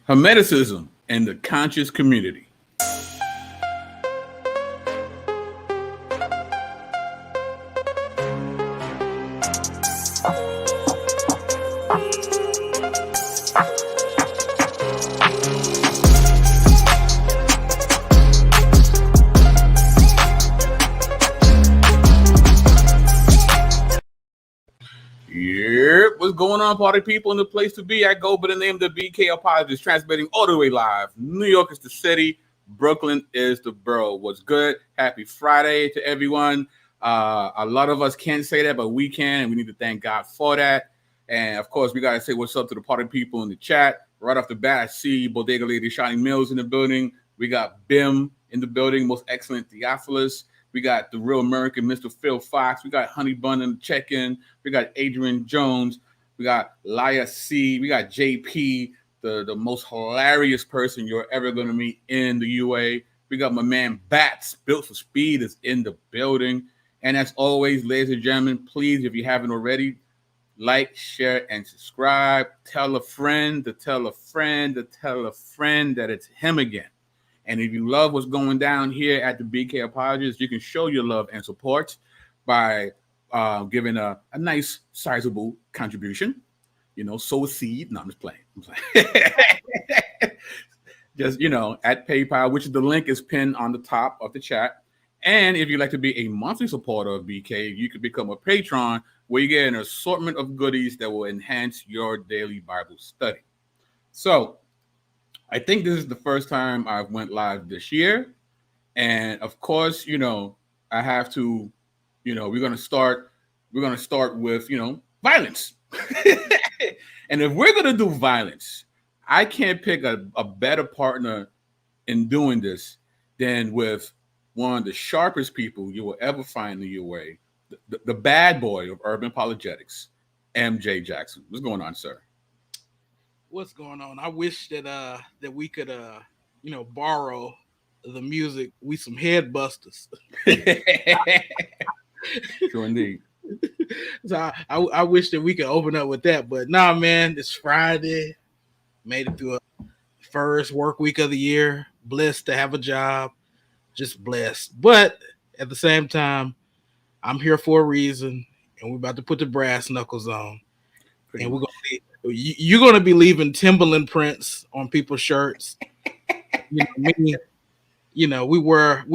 Hermeticism and the conscious community. What's going on, party people? And the place to be, I go by the name of the BK Apologist, transmitting all the way live. New York is the city, Brooklyn is the borough. What's good? Happy Friday to everyone. A lot of us can't say that, but we can, and we need to thank God for that. And of course, we gotta say what's up to the party people in the chat. Right off the bat, I see Bodega Lady Shining Mills in the building. We got Bim in the building, most excellent Theophilus. We got the real American Mr. Phil Fox. We got Honey Bun in the check-in. We got Adrian Jones. We got Laya C. We got JP, the most hilarious person you're ever going to meet in the UA. We got my man Bats, Built for Speed, is in the building. And as always, ladies and gentlemen, please, if you haven't already, like, share, and subscribe. Tell a friend to tell a friend to tell a friend that it's him again. And if you love what's going down here at the BK Apologist, you can show your love and support by giving a nice, sizable contribution. You know, sow a seed. No, I'm just playing. Just, you know, at PayPal, which the link is pinned on the top of the chat. And if you'd like to be a monthly supporter of BK, you could become a patron where you get an assortment of goodies that will enhance your daily Bible study. So, I think this is the first time I've went live this year. And of course, you know, I have to, you know, we're going to start with, you know, violence. And if we're going to do violence, I can't pick a better partner in doing this than with one of the sharpest people you will ever find in the UA, the bad boy of urban apologetics, MJ Jackson. What's going on, sir? What's going on? I wish that that we could you know, borrow the music. We some head busters. Sure indeed. So I wish that we could open up with that, but nah, man, it's Friday. Made it through a first work week of the year. Blessed to have a job. Just blessed. But at the same time, I'm here for a reason, and we're about to put the brass knuckles on. Pretty and much. we're gonna you're gonna be leaving Timberland prints on people's shirts. You know, me, you know, we were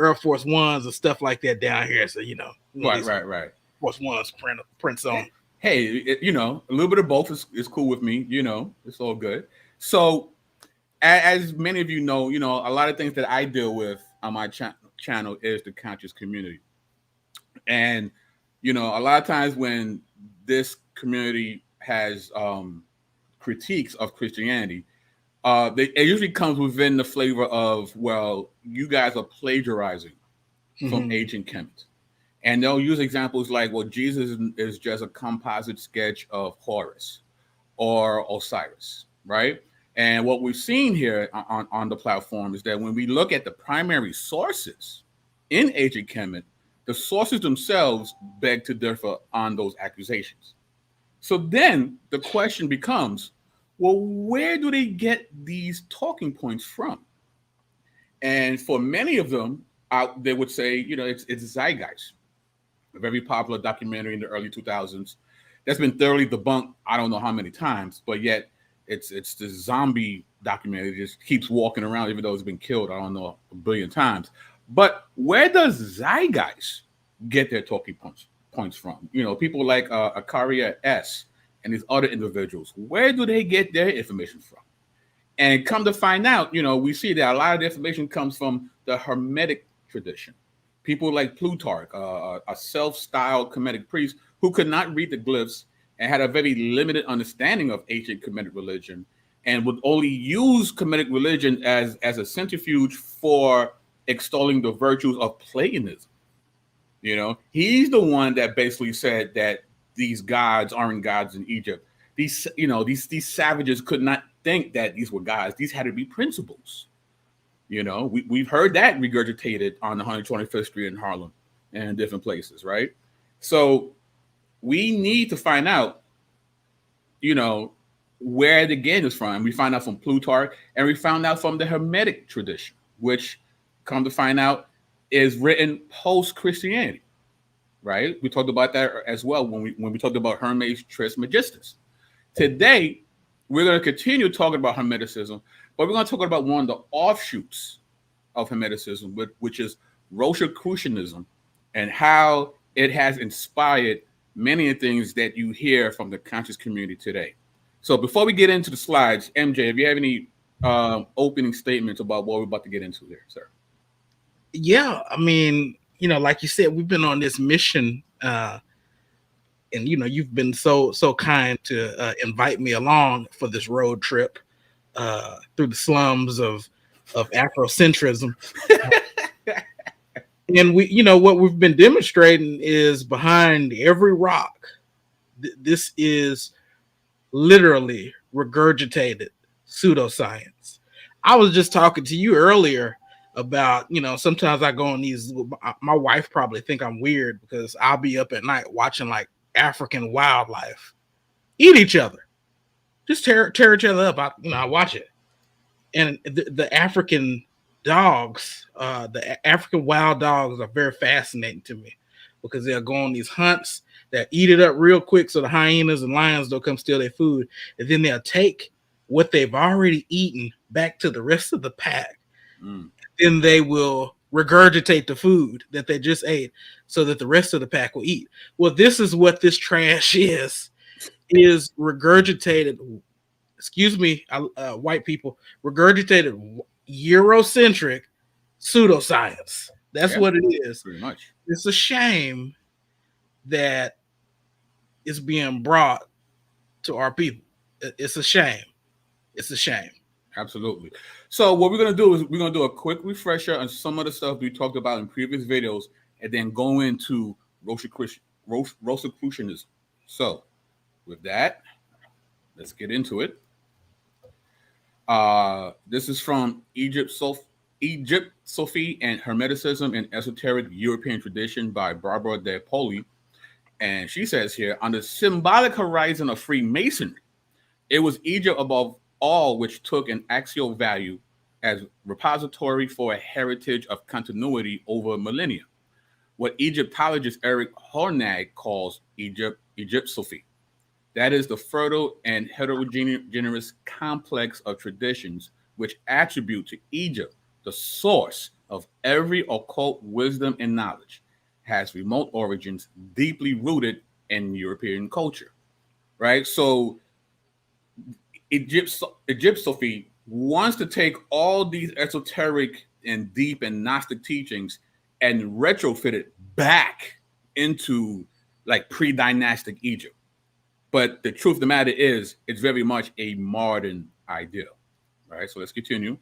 Air Force Ones and stuff like that down here. So, you know, Right. Force Ones prints on. Hey, you know, a little bit of both is cool with me. You know, it's all good. So, as many of you know, a lot of things that I deal with on my channel is the conscious community. And, you know, a lot of times when this community has critiques of Christianity, it usually comes within the flavor of, well, you guys are plagiarizing from ancient Kemet. And they'll use examples like, well, Jesus is just a composite sketch of Horus or Osiris, right? And what we've seen here on the platform is that when we look at the primary sources in ancient Kemet, the sources themselves beg to differ on those accusations. So then the question becomes, well, where do they get these talking points from? And for many of them, they would say, you know, it's Zeitgeist, a very popular documentary in the early 2000s that's been thoroughly debunked I don't know how many times, but yet it's this zombie documentary that just keeps walking around even though it's been killed, I don't know, a billion times. But where does Zeitgeist get their talking points from? You know, people like Akaria S. and these other individuals, where do they get their information from? And come to find out, you know, we see that a lot of the information comes from the Hermetic tradition. People like Plutarch, a self-styled Kemetic priest who could not read the glyphs and had a very limited understanding of ancient Kemetic religion and would only use Kemetic religion as a centrifuge for extolling the virtues of paganism. You know, he's the one that basically said that these gods aren't gods in Egypt. These savages could not think that these were gods. These had to be principles. You know, we've heard that regurgitated on the 125th Street in Harlem and different places, right? So we need to find out, you know, where it again is from. And we find out from Plutarch, and we found out from the Hermetic tradition, which, come to find out, is written post-Christianity. Right? We talked about that as well when we talked about Hermes Trismegistus. Today, we're going to continue talking about Hermeticism, but we're going to talk about one of the offshoots of Hermeticism, which is Rosicrucianism, and how it has inspired many of the things that you hear from the conscious community today. So before we get into the slides, MJ, if you have any opening statements about what we're about to get into there, sir. Yeah, I mean, like you said, we've been on this mission, and you've been so kind to invite me along for this road trip through the slums of Afrocentrism. And what we've been demonstrating is behind every rock, this is literally regurgitated pseudoscience. I was just talking to you earlier about, sometimes I go on these, my wife probably think I'm weird because I'll be up at night watching like African wildlife eat each other, just tear each other up. I watch it. And the African dogs, the African wild dogs are very fascinating to me because they'll go on these hunts that eat it up real quick so the hyenas and lions don't come steal their food. And then they'll take what they've already eaten back to the rest of the pack. Then they will regurgitate the food that they just ate so that the rest of the pack will eat. Well, this is what this trash is regurgitated, excuse me, white people, regurgitated Eurocentric pseudoscience. That's what it is. Pretty much. It's a shame that it's being brought to our people. It's a shame. It's a shame. Absolutely. So what we're going to do is we're going to do a quick refresher on some of the stuff we talked about in previous videos and then go into Rosicrucianism. So with that, let's get into it. This is from Egypt, Sophie, and Hermeticism and Esoteric European Tradition by Barbara de Poli. And she says here, on the symbolic horizon of Freemasonry, it was Egypt above all which took an axial value as repository for a heritage of continuity over millennia, what Egyptologist Eric Hornag calls Egyptophy. That is the fertile and heterogeneous complex of traditions which attribute to Egypt the source of every occult wisdom and knowledge, has remote origins deeply rooted in European culture, right? So Egyptophy wants to take all these esoteric and deep and Gnostic teachings and retrofit it back into like pre-dynastic Egypt. But the truth of the matter is, it's very much a modern ideal, right? So let's continue.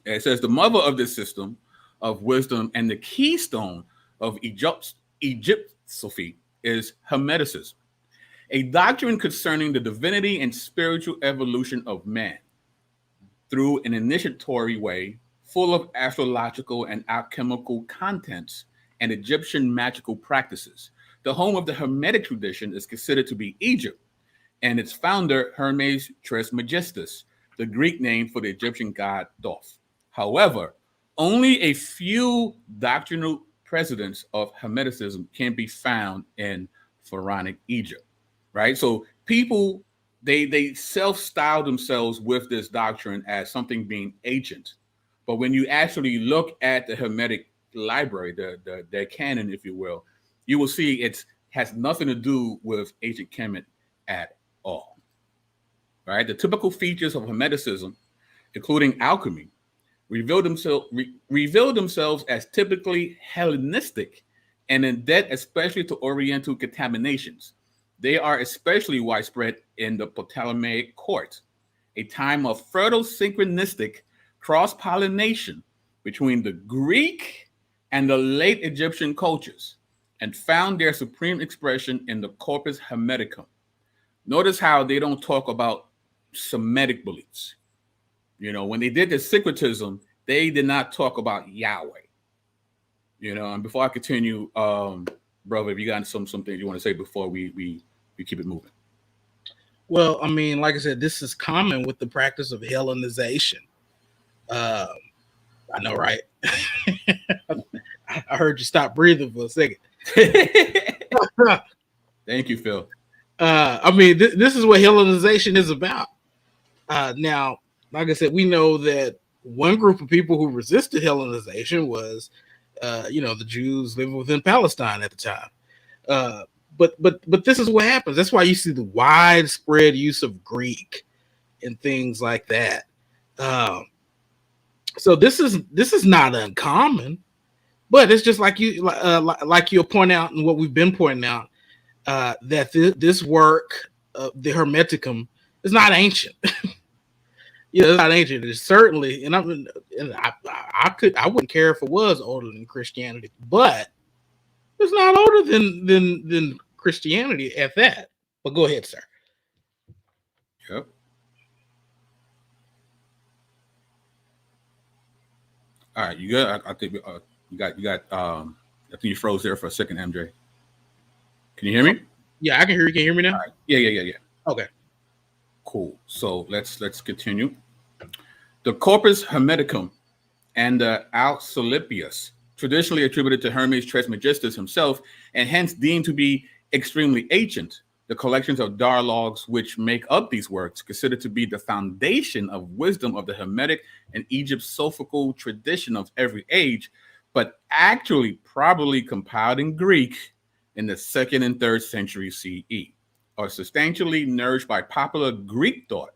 It says the mother of this system of wisdom and the keystone of Egyptophy is Hermeticism, a doctrine concerning the divinity and spiritual evolution of man through an initiatory way full of astrological and alchemical contents and Egyptian magical practices. The home of the Hermetic tradition is considered to be Egypt, and its founder, Hermes Trismegistus, the Greek name for the Egyptian god Thoth. However, only a few doctrinal precedents of Hermeticism can be found in Pharaonic Egypt. Right, so people they self-style themselves with this doctrine as something being ancient, but when you actually look at the Hermetic library, their canon, if you will, you will see it has nothing to do with ancient Kemet at all. Right, the typical features of Hermeticism, including alchemy, reveal themselves as typically Hellenistic and in debt, especially to Oriental contaminations. They are especially widespread in the Ptolemaic court, a time of fertile synchronistic cross-pollination between the Greek and the late Egyptian cultures, and found their supreme expression in the Corpus Hermeticum. Notice how they don't talk about Semitic beliefs. When they did the syncretism, they did not talk about Yahweh. And before I continue, brother, if you got some things you want to say before we keep it moving. Well, I mean, like I said, this is common with the practice of Hellenization. I know, right? I heard you stop breathing for a second. Thank you, Phil. I mean, this is what Hellenization is about. Now, like I said, we know that one group of people who resisted Hellenization was, the Jews living within Palestine at the time. But this is what happens. That's why you see the widespread use of Greek and things like that. So this is not uncommon, but it's just like you'll point out, and what we've been pointing out, that this work, the Hermeticum, is not ancient. It's not ancient. It's certainly, and I wouldn't care if it was older than Christianity, but it's not older than Christianity at that. But go ahead, sir. Yep. All right, you good? I think you got. I think you froze there for a second, MJ. Can you hear me? Yeah, I can hear you. Can you hear me now? All right. Yeah. Okay. Cool. So let's continue. The Corpus Hermeticum and the Asclepius, traditionally attributed to Hermes Trismegistus himself, and hence deemed to be extremely ancient. The collections of dialogues which make up these works, considered to be the foundation of wisdom of the Hermetic and Egyptophical tradition of every age, but actually probably compiled in Greek in the 2nd and 3rd century CE, are substantially nourished by popular Greek thought,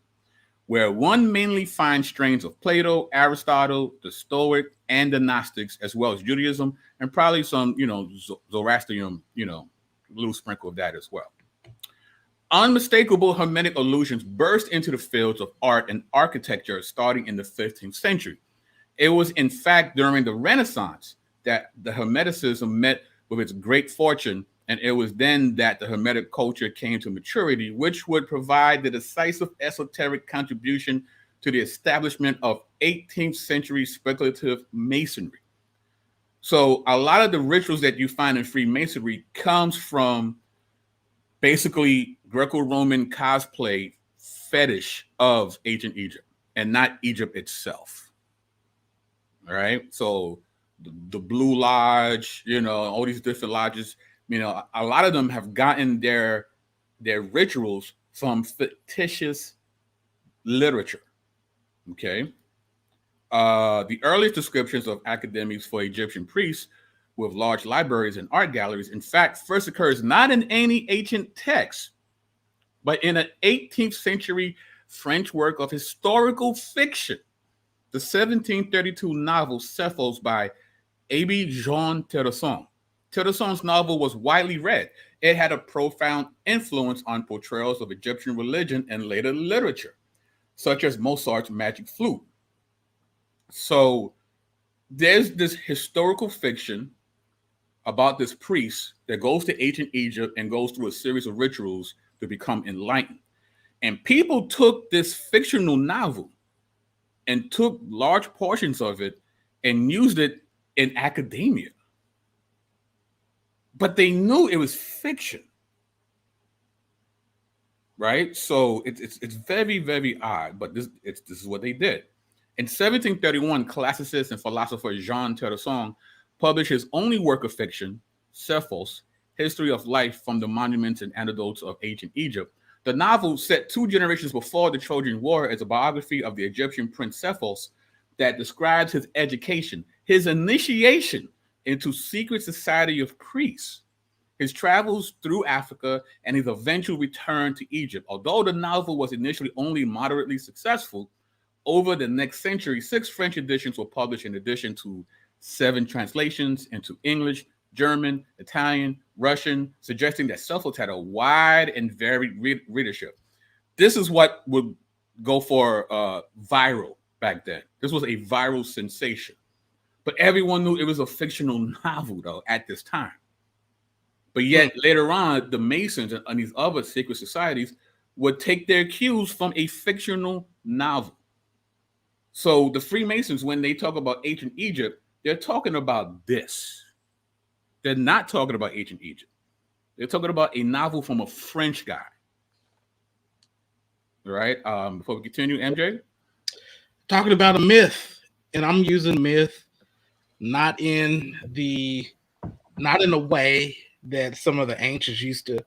where one mainly finds strains of Plato, Aristotle, the Stoic, and the Gnostics, as well as Judaism, and probably some, Zoroastrian, little sprinkle of that as well. Unmistakable Hermetic allusions burst into the fields of art and architecture starting in the 15th century. It was, in fact, during the Renaissance that the Hermeticism met with its great fortune, and it was then that the Hermetic culture came to maturity, which would provide the decisive esoteric contribution to the establishment of 18th century speculative masonry. So a lot of the rituals that you find in Freemasonry comes from basically Greco-Roman cosplay fetish of ancient Egypt and not Egypt itself. All right. So the Blue Lodge, all these different lodges, a lot of them have gotten their rituals from fictitious literature. Okay. The earliest descriptions of academies for Egyptian priests with large libraries and art galleries, in fact, first occurs not in any ancient text, but in an 18th century French work of historical fiction, the 1732 novel Cephals by Abbé Jean Terrasson. Terrasson's novel was widely read. It had a profound influence on portrayals of Egyptian religion and later literature, such as Mozart's Magic Flute. So there's this historical fiction about this priest that goes to ancient Egypt and goes through a series of rituals to become enlightened. And people took this fictional novel and took large portions of it and used it in academia. But they knew it was fiction. Right? So it's very, very odd, but this is what they did. In 1731, classicist and philosopher Jean Terrasson published his only work of fiction, Cephals, History of Life from the Monuments and Anecdotes of Ancient Egypt. The novel, set 2 generations before the Trojan War, is a biography of the Egyptian prince Cephals that describes his education, his initiation into secret society of priests, his travels through Africa, and his eventual return to Egypt. Although the novel was initially only moderately successful, over the next century, 6 French editions were published in addition to 7 translations into English, German, Italian, Russian, suggesting that Cephals had a wide and varied readership. This is what would go for viral back then. This was a viral sensation. But everyone knew it was a fictional novel, though, at this time. But yet, later on, the Masons and these other secret societies would take their cues from a fictional novel. So the Freemasons, when they talk about ancient Egypt, they're talking about this. They're not talking about ancient Egypt. They're talking about a novel from a French guy. All right. Before we continue, MJ. Talking about a myth, and I'm using myth not in the not in a way that some of the ancients used to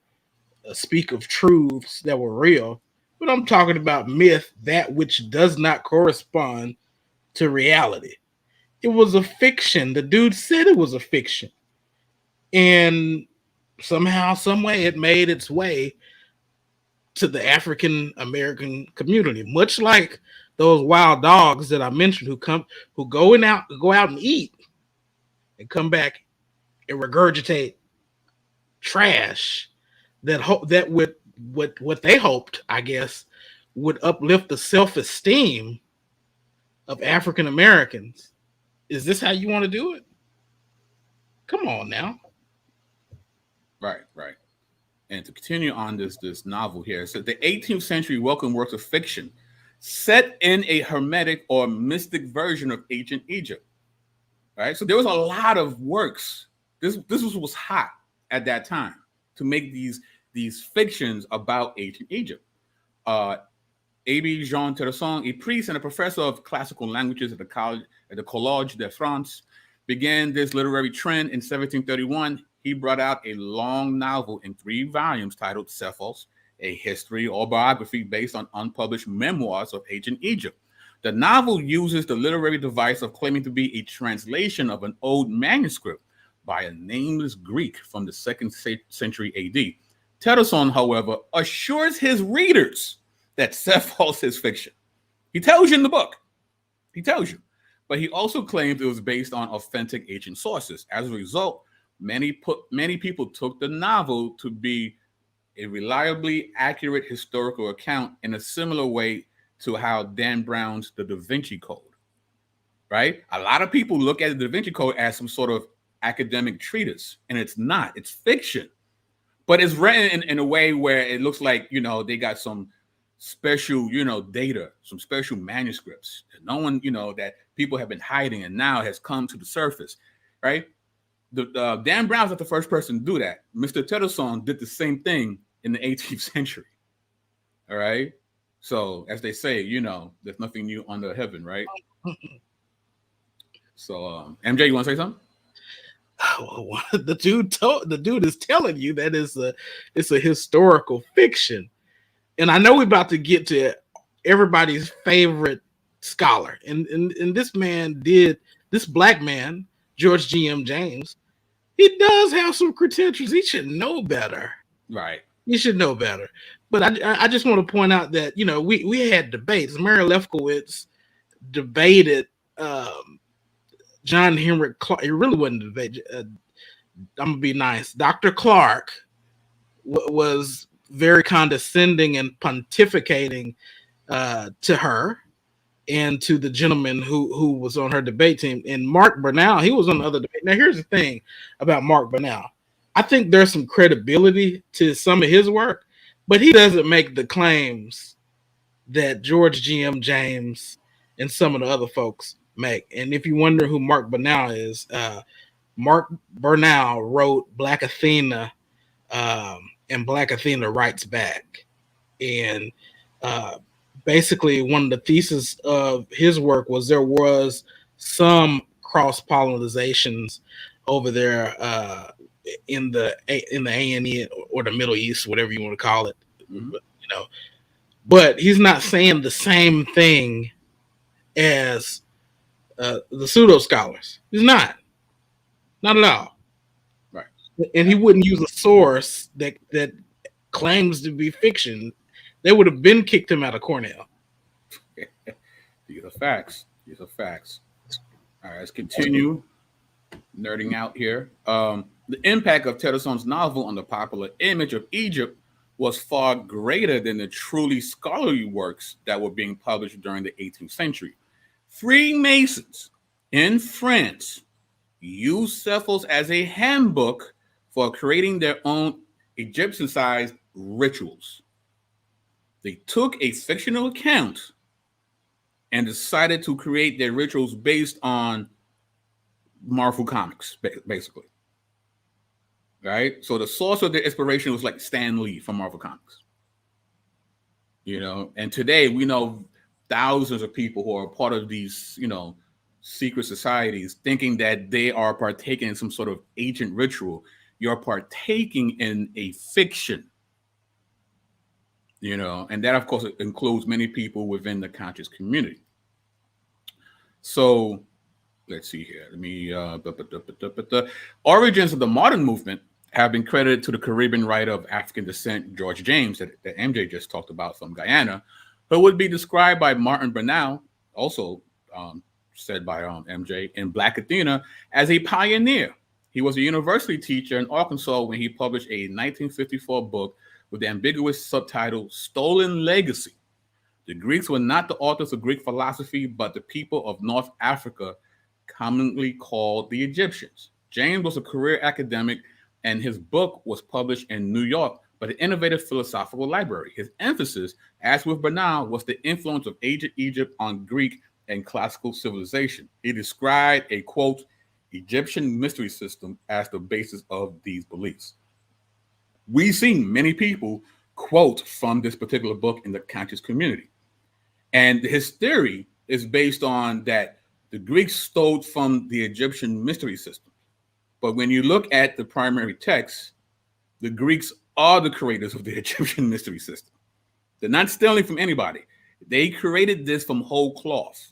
speak of truths that were real, but I'm talking about myth, that which does not correspond to reality. It was a fiction. The dude said it was a fiction. And somehow, some way, it made its way to the African American community, much like those wild dogs that I mentioned who go out and eat and come back and regurgitate trash that would what they hoped, I guess, would uplift the self-esteem of African Americans. Is this how you want to do it? Come on now. Right, right. And to continue on this novel here, it says the 18th century welcome works of fiction set in a hermetic or mystic version of ancient Egypt. Right, so there was a lot of works. This was hot at that time to make these fictions about ancient Egypt. Abbé Jean Terrasson, a priest and a professor of classical languages at the Collège de France, began this literary trend in 1731. He brought out a long novel in 3 volumes titled Cephals, a history or biography based on unpublished memoirs of ancient Egypt. The novel uses the literary device of claiming to be a translation of an old manuscript by a nameless Greek from the 2nd century AD. Terrasson, however, assures his readers that Cephals is fiction. He tells you in the book. He tells you. But he also claims it was based on authentic ancient sources. As a result, many people took the novel to be a reliably accurate historical account in a similar way to how Dan Brown's The Da Vinci Code, right? A lot of people look at the Da Vinci Code as some sort of academic treatise, and it's not. It's fiction. But it's written in a way where it looks like, they got some special, data, some special manuscripts that no one, that people have been hiding and now has come to the surface, right? Dan Brown's not the first person to do that. Mr. Terrasson did the same thing in the 18th century, all right? So, as they say, there's nothing new under heaven, right? So, MJ, you want to say something? The dude is telling you that it's a historical fiction, and I know we're about to get to everybody's favorite scholar, and this black man, George G.M. James, he does have some credentials. He should know better, right? He should know better. But I just want to point out that we had debates. Mary Lefkowitz debated John Henry Clark. It really wasn't a debate. I'm gonna be nice. Dr. Clark was very condescending and pontificating to her and to the gentleman who was on her debate team. And Mark Bernal, he was on the other debate. Now, here's the thing about Mark Bernal. I think there's some credibility to some of his work, but he doesn't make the claims that George G.M. James and some of the other folks make. And if you wonder who Mark Bernal is, Mark Bernal wrote Black Athena, and Black Athena Writes Back. And basically, one of the theses of his work was there was some cross-pollinizations over there in the A&E or the Middle East, whatever you want to call it. Mm-hmm. But he's not saying the same thing as the pseudo scholars. He's not at all. Right. And he wouldn't use a source that claims to be fiction. They would have been kicked him out of Cornell. These are facts. All right, let's continue nerding out here. The impact of Terrasson's novel on the popular image of Egypt was far greater than the truly scholarly works that were being published during the 18th century. Freemasons in France used Cephals as a handbook for creating their own Egyptian-sized rituals. They took a fictional account and decided to create their rituals based on Marvel Comics, basically. Right? So the source of their inspiration was like Stan Lee from Marvel Comics. You know, and today we know thousands of people who are part of these, secret societies thinking that they are partaking in some sort of ancient ritual. You're partaking in a fiction, and that, of course, includes many people within the conscious community. So let's see here. Let me. The origins of the modern movement have been credited to the Caribbean writer of African descent, George James, that MJ just talked about from Guyana, who would be described by Martin Bernal, also said by MJ, in Black Athena, as a pioneer. He was a university teacher in Arkansas when he published a 1954 book with the ambiguous subtitle Stolen Legacy. The Greeks were not the authors of Greek philosophy, but the people of North Africa, commonly called the Egyptians. James was a career academic, and his book was published in New York by the Innovative Philosophical Library. His emphasis, as with Bernal, was the influence of ancient Egypt on Greek and classical civilization. He described a, quote, Egyptian mystery system as the basis of these beliefs. We've seen many people quote from this particular book in the conscious community. And his theory is based on that the Greeks stole from the Egyptian mystery system. But when you look at the primary text, the Greeks are the creators of the Egyptian mystery system. They're not stealing from anybody. They created this from whole cloth.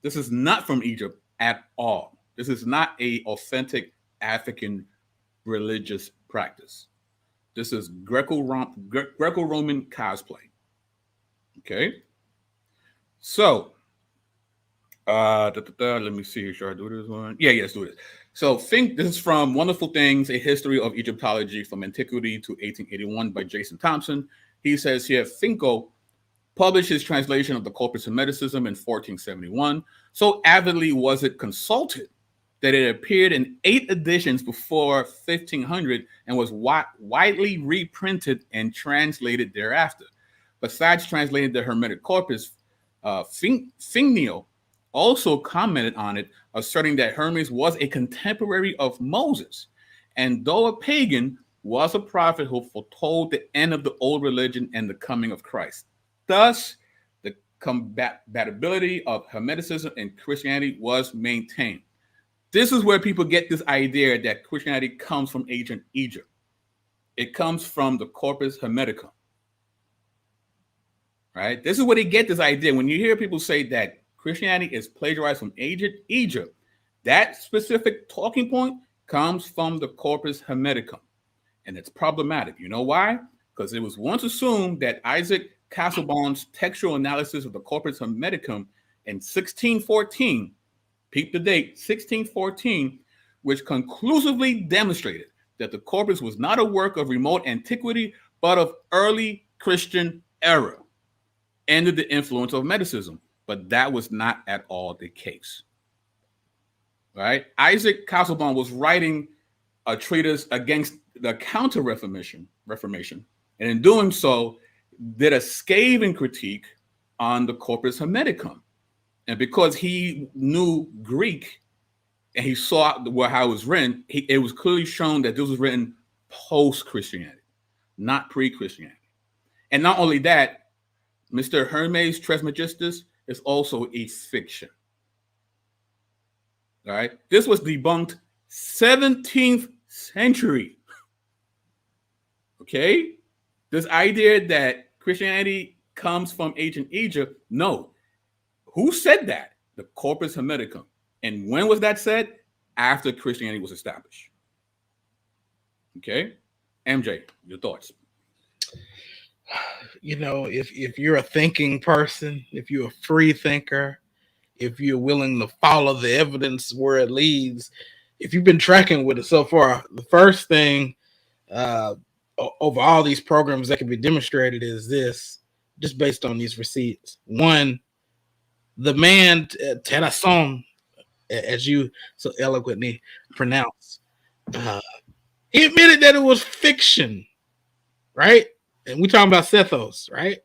This is not from Egypt at all. This is not an authentic African religious practice. This is Greco-Roman cosplay. Okay? So, let me see. Should I do this one? Yeah, let's do this. So, this is from Wonderful Things, A History of Egyptology from Antiquity to 1881 by Jason Thompson. He says here, Finkel published his translation of the Corpus Hermeticism in 1471. So avidly was it consulted that it appeared in 8 editions before 1500 and was widely reprinted and translated thereafter. Besides translating the Hermetic Corpus, Fictional also commented on it, asserting that Hermes was a contemporary of Moses, and though a pagan, was a prophet who foretold the end of the old religion and the coming of Christ. Thus, the compatibility of Hermeticism and Christianity was maintained. This is where people get this idea that Christianity comes from ancient Egypt. It comes from the Corpus Hermeticum. Right? This is where they get this idea. When you hear people say that Christianity is plagiarized from ancient Egypt, that specific talking point comes from the Corpus Hermeticum. And it's problematic. You know why? Because it was once assumed that Isaac Casaubon's textual analysis of the Corpus Hermeticum in 1614, peep the date, 1614, which conclusively demonstrated that the corpus was not a work of remote antiquity, but of early Christian era, ended the influence of Hermeticism. But that was not at all the case. Right? Isaac Casaubon was writing a treatise against the Counter-Reformation, and in doing so, did a scathing critique on the Corpus Hermeticum. And because he knew Greek and he saw how it was written, it was clearly shown that this was written post-Christianity, not pre-Christianity. And not only that, Mr. Hermes Trismegistus is also a fiction. All right? This was debunked 17th century. Okay? This idea that Christianity comes from ancient Egypt, no. Who said that? The Corpus Hermeticum. And when was that said? After Christianity was established. Okay? MJ, your thoughts? You know, if you're a thinking person, if you're a free thinker, if you're willing to follow the evidence where it leads, if you've been tracking with it so far, the first thing over all these programs that can be demonstrated is this, just based on these receipts. One, the man, Terrasson, as you so eloquently pronounce, he admitted that it was fiction, right? And we're talking about Sethos, right?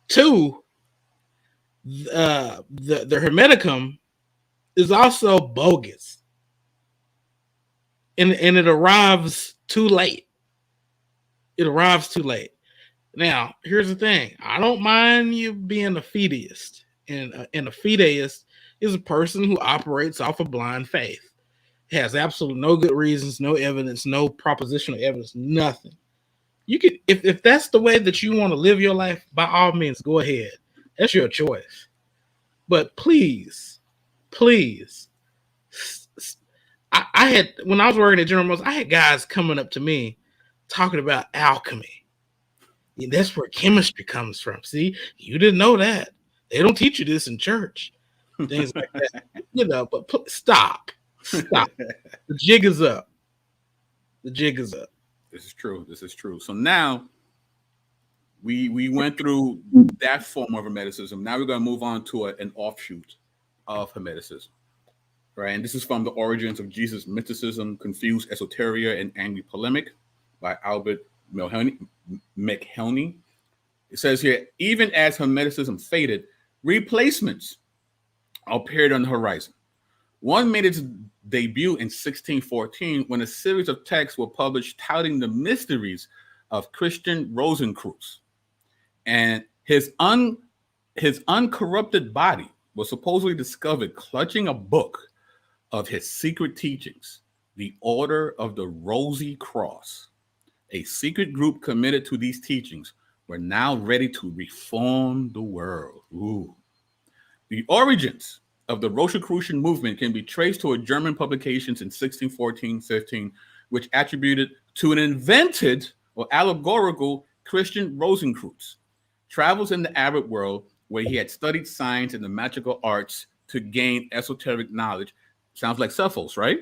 2, the Hermeticum is also bogus. And it arrives too late. It arrives too late. Now, here's the thing. I don't mind you being a fideist. And a fideist is a person who operates off of blind faith. Has absolutely no good reasons, no evidence, no propositional evidence, nothing. You can, if that's the way that you want to live your life, by all means, go ahead. That's your choice. But please, please, I had, when I was working at General Motors, I had guys coming up to me talking about alchemy. And that's where chemistry comes from. See, you didn't know that. They don't teach you this in church. Things like that. But stop. Stop. The jig is up. The jig is up. This is true. This is true. So now we went through that form of Hermeticism. Now we're going to move on to an offshoot of Hermeticism. Right? And this is from The Origins of Jesus' Mysticism, Confused Esoteria, and Angry Polemic by Albert McHelney. It says here, even as Hermeticism faded, replacements appeared on the horizon. One made its debut in 1614 when a series of texts were published touting the mysteries of Christian Rosicrucian. And his uncorrupted body was supposedly discovered clutching a book of his secret teachings, the Order of the Rosy Cross. A secret group committed to these teachings were now ready to reform the world. Ooh. The origins of the Rosicrucian movement can be traced to a German publications in 1614-15, which attributed to an invented or allegorical Christian Rosicrucian travels in the Arab world where he had studied science and the magical arts to gain esoteric knowledge. Sounds like Cephals, right?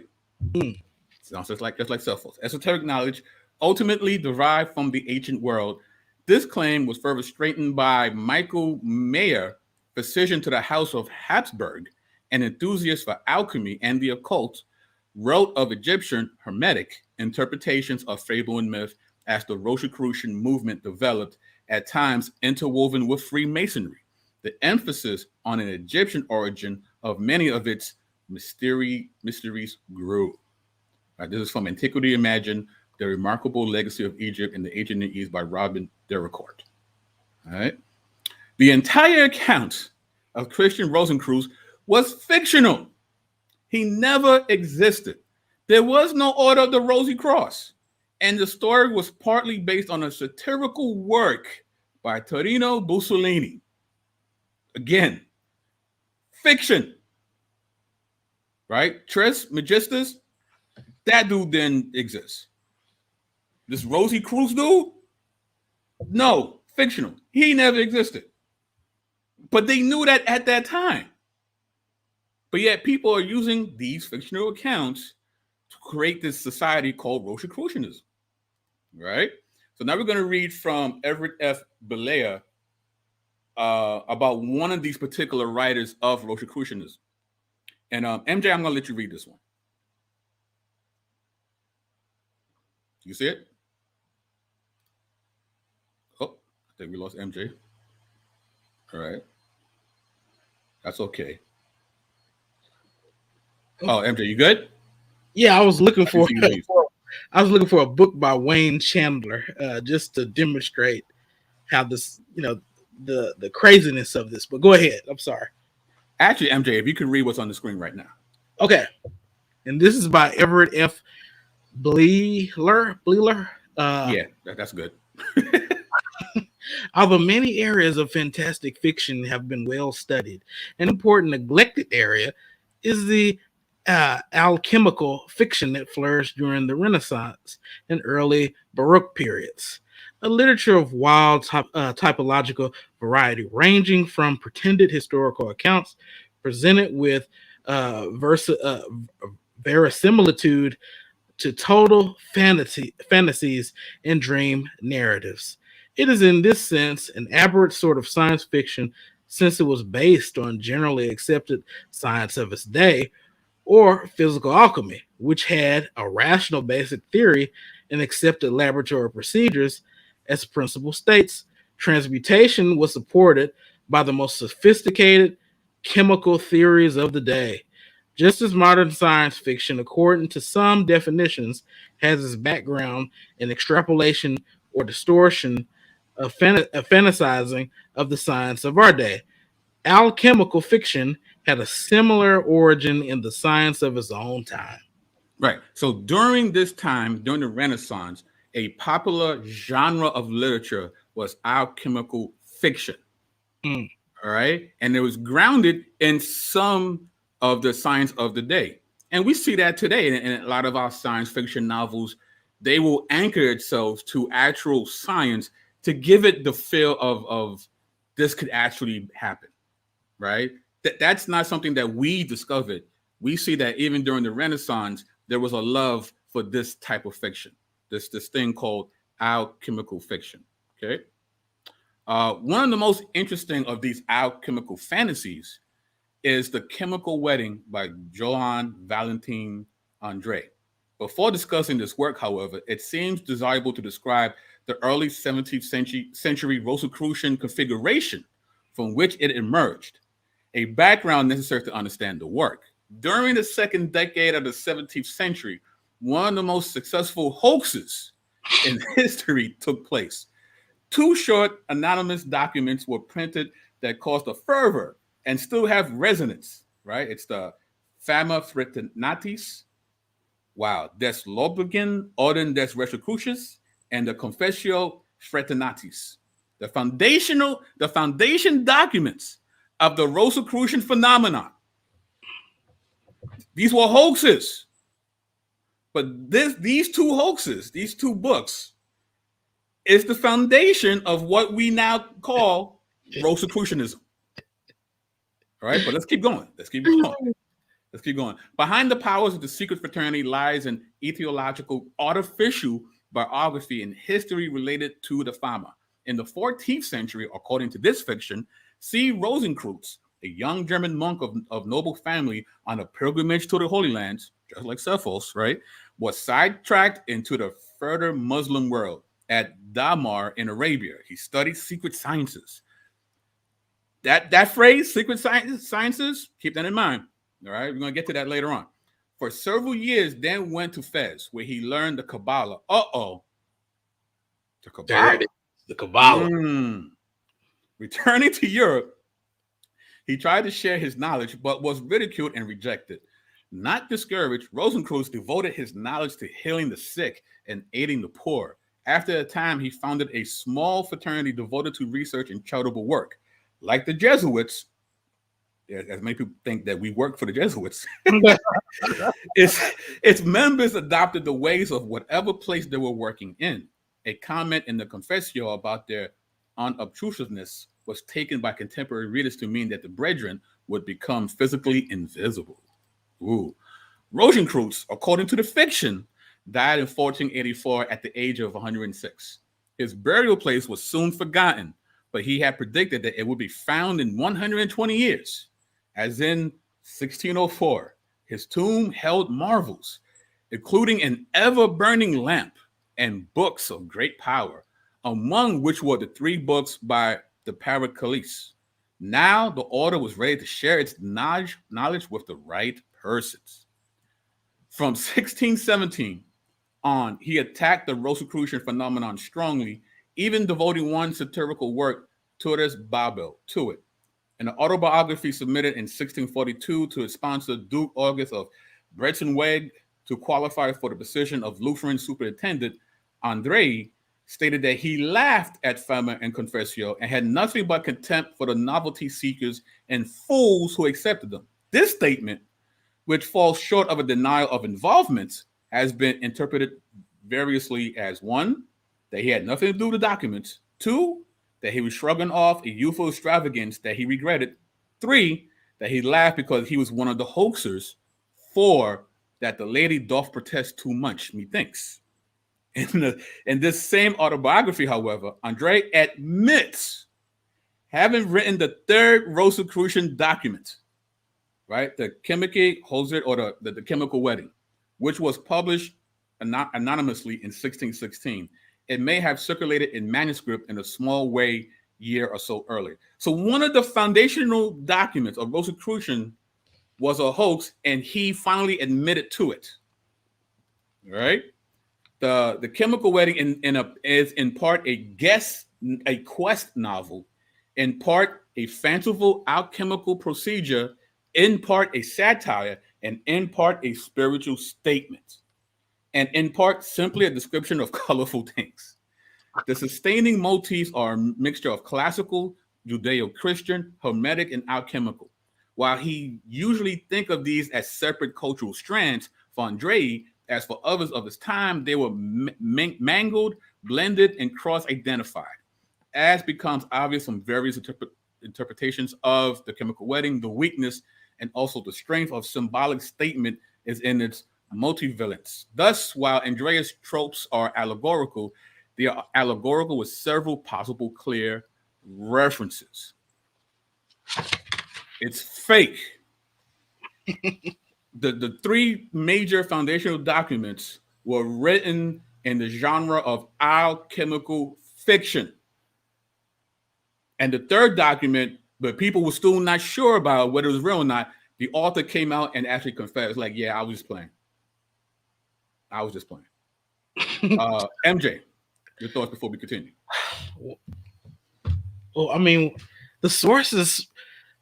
Sounds just like Cephals. Esoteric knowledge ultimately derived from the ancient world. This claim was further strengthened by Michael Mayer, physician to the House of Habsburg, an enthusiast for alchemy and the occult, wrote of Egyptian hermetic interpretations of fable and myth as the Rosicrucian movement developed, at times interwoven with Freemasonry. The emphasis on an Egyptian origin of many of its mysteries grew. Right, this is from Antiquity Imagined, The Remarkable Legacy of Egypt in the Ancient Near East by Robin Dericourt. All right. The entire account of Christian Rosicrucian was fictional. He never existed. There was no Order of the Rosy Cross. And the story was partly based on a satirical work by Torino Bussolini. Again, fiction. Right? Tres Magistus, that dude didn't exist. This Rosicrucian dude? No, fictional. He never existed. But they knew that at that time. But yet people are using these fictional accounts to create this society called Rosicrucianism. Right? So now we're going to read from Everett F. Belea about one of these particular writers of Rosicrucianism. And MJ, I'm going to let you read this one. You see it? Oh, I think we lost MJ. All right. That's okay. Oh, MJ, you good? Yeah, I was looking for a book by Wayne Chandler, just to demonstrate how this, the craziness of this. But go ahead. I'm sorry. Actually, MJ, if you could read what's on the screen right now. Okay. And this is by Everett F. Bleeler. Yeah, that's good. Although many areas of fantastic fiction have been well studied, an important neglected area is the alchemical fiction that flourished during the Renaissance and early Baroque periods. A literature of wild typological variety, ranging from pretended historical accounts presented with verisimilitude to total fantasies and dream narratives. It is in this sense an aberrant sort of science fiction, since it was based on generally accepted science of its day, or physical alchemy, which had a rational basic theory and accepted laboratory procedures as principal states. Transmutation was supported by the most sophisticated chemical theories of the day. Just as modern science fiction, according to some definitions, has its background in extrapolation or distortion, a fantasizing of the science of our day. Alchemical fiction had a similar origin in the science of its own time. Right. So during this time, during the Renaissance, a popular genre of literature was alchemical fiction. Mm. All right. And it was grounded in some of the science of the day. And we see that today in a lot of our science fiction novels. They will anchor itself to actual science to give it the feel of this could actually happen. Right. That's not something that we discovered. We see that even during the Renaissance, there was a love for this type of fiction, this thing called alchemical fiction. Okay. One of the most interesting of these alchemical fantasies is The Chemical Wedding by Johann Valentin André. Before discussing this work, however, it seems desirable to describe the early 17th century Rosicrucian configuration from which it emerged, a background necessary to understand the work. During the second decade of the 17th century, one of the most successful hoaxes in history took place. Two short anonymous documents were printed that caused a fervor and still have resonance, right? It's the Fama Fraternitatis, wow, des Lobbegin Orden des Rosicrucians, and the Confessio Fraternitatis. The foundation documents of the Rosicrucian phenomenon. These were hoaxes. But these two hoaxes, these two books, is the foundation of what we now call Rosicrucianism. All right, but let's keep going. Let's keep going. Behind the powers of the secret fraternity lies an etiological, artificial biography and history related to the Fama. In the 14th century, according to this fiction, C. Rosenkreutz, a young German monk of noble family on a pilgrimage to the Holy Lands, just like Cephals, right, was sidetracked into the further Muslim world. At Damar in Arabia, he studied secret sciences. That phrase, secret sciences, keep that in mind. All right, we're gonna get to that later on. For several years, then went to Fez, where he learned the Kabbalah. The Kabbalah. The Kabbalah. Returning to Europe, he tried to share his knowledge, but was ridiculed and rejected. Not discouraged, Rosenkreutz devoted his knowledge to healing the sick and aiding the poor. After a time, he founded a small fraternity devoted to research and charitable work. Like the Jesuits, as many people think that we work for the Jesuits, its members adopted the ways of whatever place they were working in. A comment in the Confessio about their unobtrusiveness was taken by contemporary readers to mean that the brethren would become physically invisible. Ooh. Rosenkreutz, according to the fiction, died in 1484 at the age of 106. His burial place was soon forgotten, but he had predicted that it would be found in 120 years, as in 1604. His tomb held marvels, including an ever-burning lamp and books of great power, among which were the 3 books by the Paraclese. Now the order was ready to share its knowledge with the right persons. From 1617 on, he attacked the Rosicrucian phenomenon strongly, even devoting one satirical work, Todes Babel, to it. In an autobiography submitted in 1642 to his sponsor, Duke August of Bretzenweg, to qualify for the position of Lutheran superintendent, André stated that he laughed at Fama and Confessio and had nothing but contempt for the novelty seekers and fools who accepted them. This statement, which falls short of a denial of involvement, has been interpreted variously as 1, that he had nothing to do with the documents, 2, that he was shrugging off a youthful extravagance that he regretted, 3, that he laughed because he was one of the hoaxers, 4, that the lady doth protest too much, methinks. In this same autobiography, however, André admits having written the 3rd Rosicrucian document, right, the Chemical Hoax, or the Chemical Wedding, which was published anonymously in 1616. It may have circulated in manuscript in a small way year or so earlier. So one of the foundational documents of Rosicrucian was a hoax, and he finally admitted to it. All right. The Chemical Wedding is in part a guest a quest novel, in part a fanciful alchemical procedure, in part a satire, and in part a spiritual statement, and in part simply a description of colorful things. The sustaining motifs are a mixture of classical, Judeo-Christian, hermetic, and alchemical. While he usually think of these as separate cultural strands, for Andre, as for others of his time, they were mangled, blended, and cross-identified. As becomes obvious from various interpretations of the chemical wedding, the weakness and also the strength of symbolic statement is in its multivalence. Thus, while Andrea's tropes are allegorical, they are allegorical with several possible clear references. It's fake. The three major foundational documents were written in the genre of alchemical fiction. And the third document, but people were still not sure about whether it was real or not, the author came out and actually confessed, like, yeah, I was just playing. I was just playing. MJ, your thoughts before we continue? Well, I mean, the sources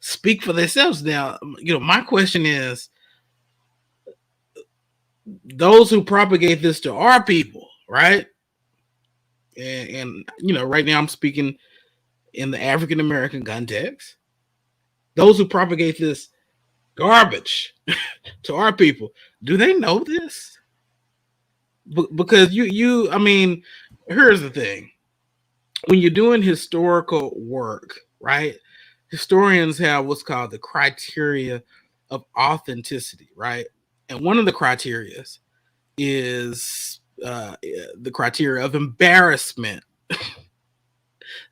speak for themselves now. My question is, those who propagate this to our people, right? And right now I'm speaking in the African American context. Those who propagate this garbage to our people, do they know this? Because I mean, here's the thing. When you're doing historical work, right? Historians have what's called the criteria of authenticity, right? And one of the criteria is the criteria of embarrassment.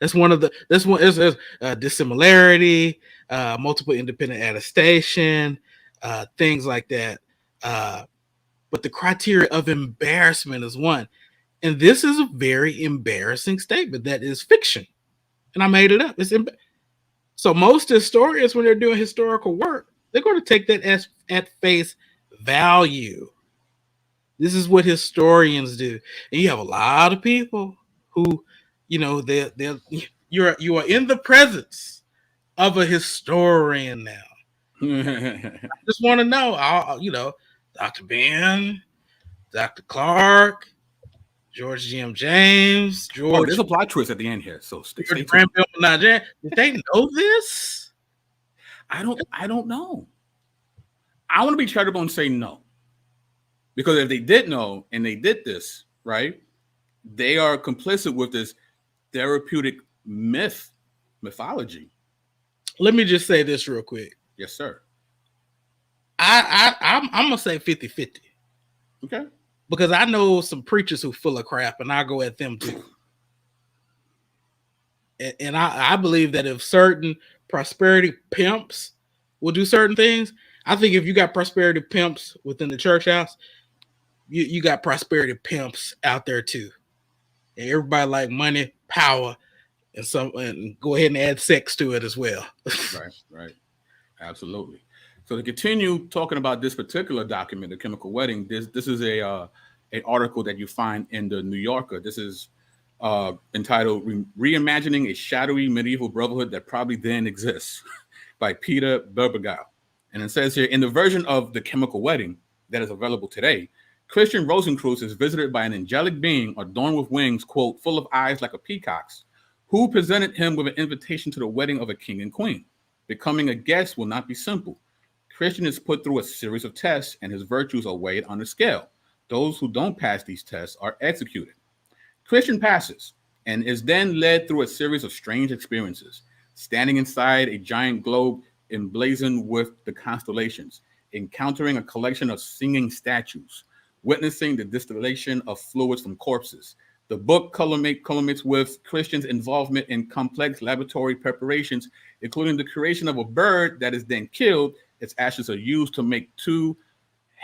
That's one is dissimilarity, multiple independent attestation, things like that. But the criteria of embarrassment is one. And this is a very embarrassing statement that is fiction. And I made it up. So most historians, when they're doing historical work, they're going to take that as at face value. This is what historians do. And you have a lot of people who, you are in the presence of a historian now. I just want to know, Dr. Ben, Dr. Clark, George G.M. James, George. There's a plot twist at the end here, so stay tuned. Did they know this? I don't know. I want to be charitable and say no, because if they did know and they did this, right, they are complicit with this therapeutic mythology. Let me just say this real quick. Yes, sir. I'm gonna say 50-50. Okay. Because I know some preachers who full of crap, and I go at them too. And I believe that if certain prosperity pimps will do certain things, I think if you got prosperity pimps within the church house, you got prosperity pimps out there too. And everybody like money, power, and go ahead and add sex to it as well. Right. Absolutely. So to continue talking about this particular document, the chemical wedding, this is an article that you find in the New Yorker. This is entitled "Reimagining a Shadowy Medieval Brotherhood That Probably Didn't Exist" by Peter Berbergau. And it says here, in the version of the chemical wedding that is available today, Christian Rosicrucian is visited by an angelic being adorned with wings, quote, full of eyes like a peacock's, who presented him with an invitation to the wedding of a king and queen. Becoming a guest will not be simple. Christian is put through a series of tests, and his virtues are weighed on a scale. Those who don't pass these tests are executed. Christian passes and is then led through a series of strange experiences, standing inside a giant globe emblazoned with the constellations, encountering a collection of singing statues, witnessing the distillation of fluids from corpses. The book culminates with Christian's involvement in complex laboratory preparations, including the creation of a bird that is then killed. Its ashes are used to make two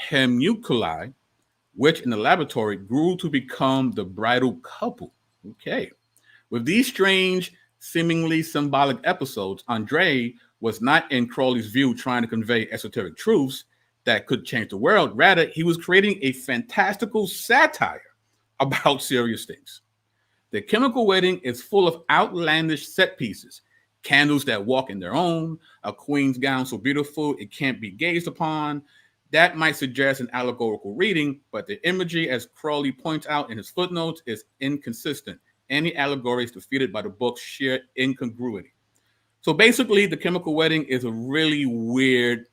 homunculi, which in the laboratory grew to become the bridal couple. Okay. With these strange, seemingly symbolic episodes, Andre was not, in Crowley's view, trying to convey esoteric truths that could change the world. Rather, he was creating a fantastical satire about serious things. The chemical wedding is full of outlandish set pieces, candles that walk in their own, a queen's gown so beautiful it can't be gazed upon. That might suggest an allegorical reading, but the imagery, as Crowley points out in his footnotes, is inconsistent. Any allegory is defeated by the book's sheer incongruity. So basically, The Chemical Wedding is a really weird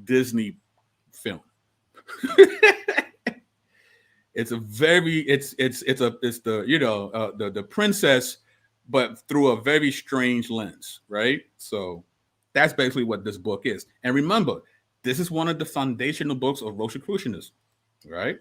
Disney film. It's the princess, but through a very strange lens, right? So that's basically what this book is. And remember, this is one of the foundational books of Rosicrucianism, right?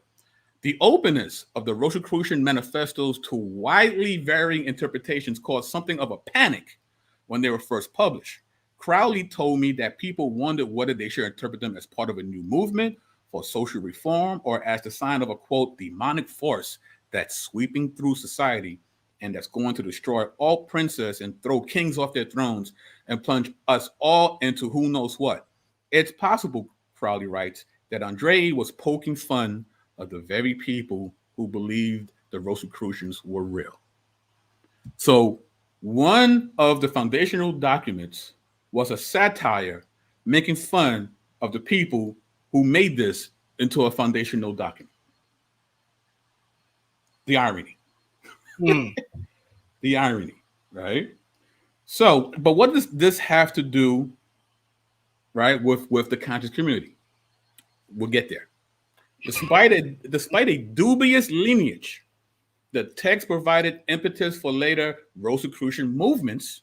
The openness of the Rosicrucian manifestos to widely varying interpretations caused something of a panic when they were first published. Crowley told me that people wondered whether they should interpret them as part of a new movement for social reform or as the sign of a, quote, demonic force that's sweeping through society and that's going to destroy all princes and throw kings off their thrones and plunge us all into who knows what. It's possible, Crowley writes, that Andre was poking fun of the very people who believed the Rosicrucians were real. So one of the foundational documents was a satire making fun of the people who made this into a foundational document. The irony. The irony, right? So, but what does this have to do, right, with the conscious community? We'll get there. Despite a dubious lineage, the text provided impetus for later Rosicrucian movements,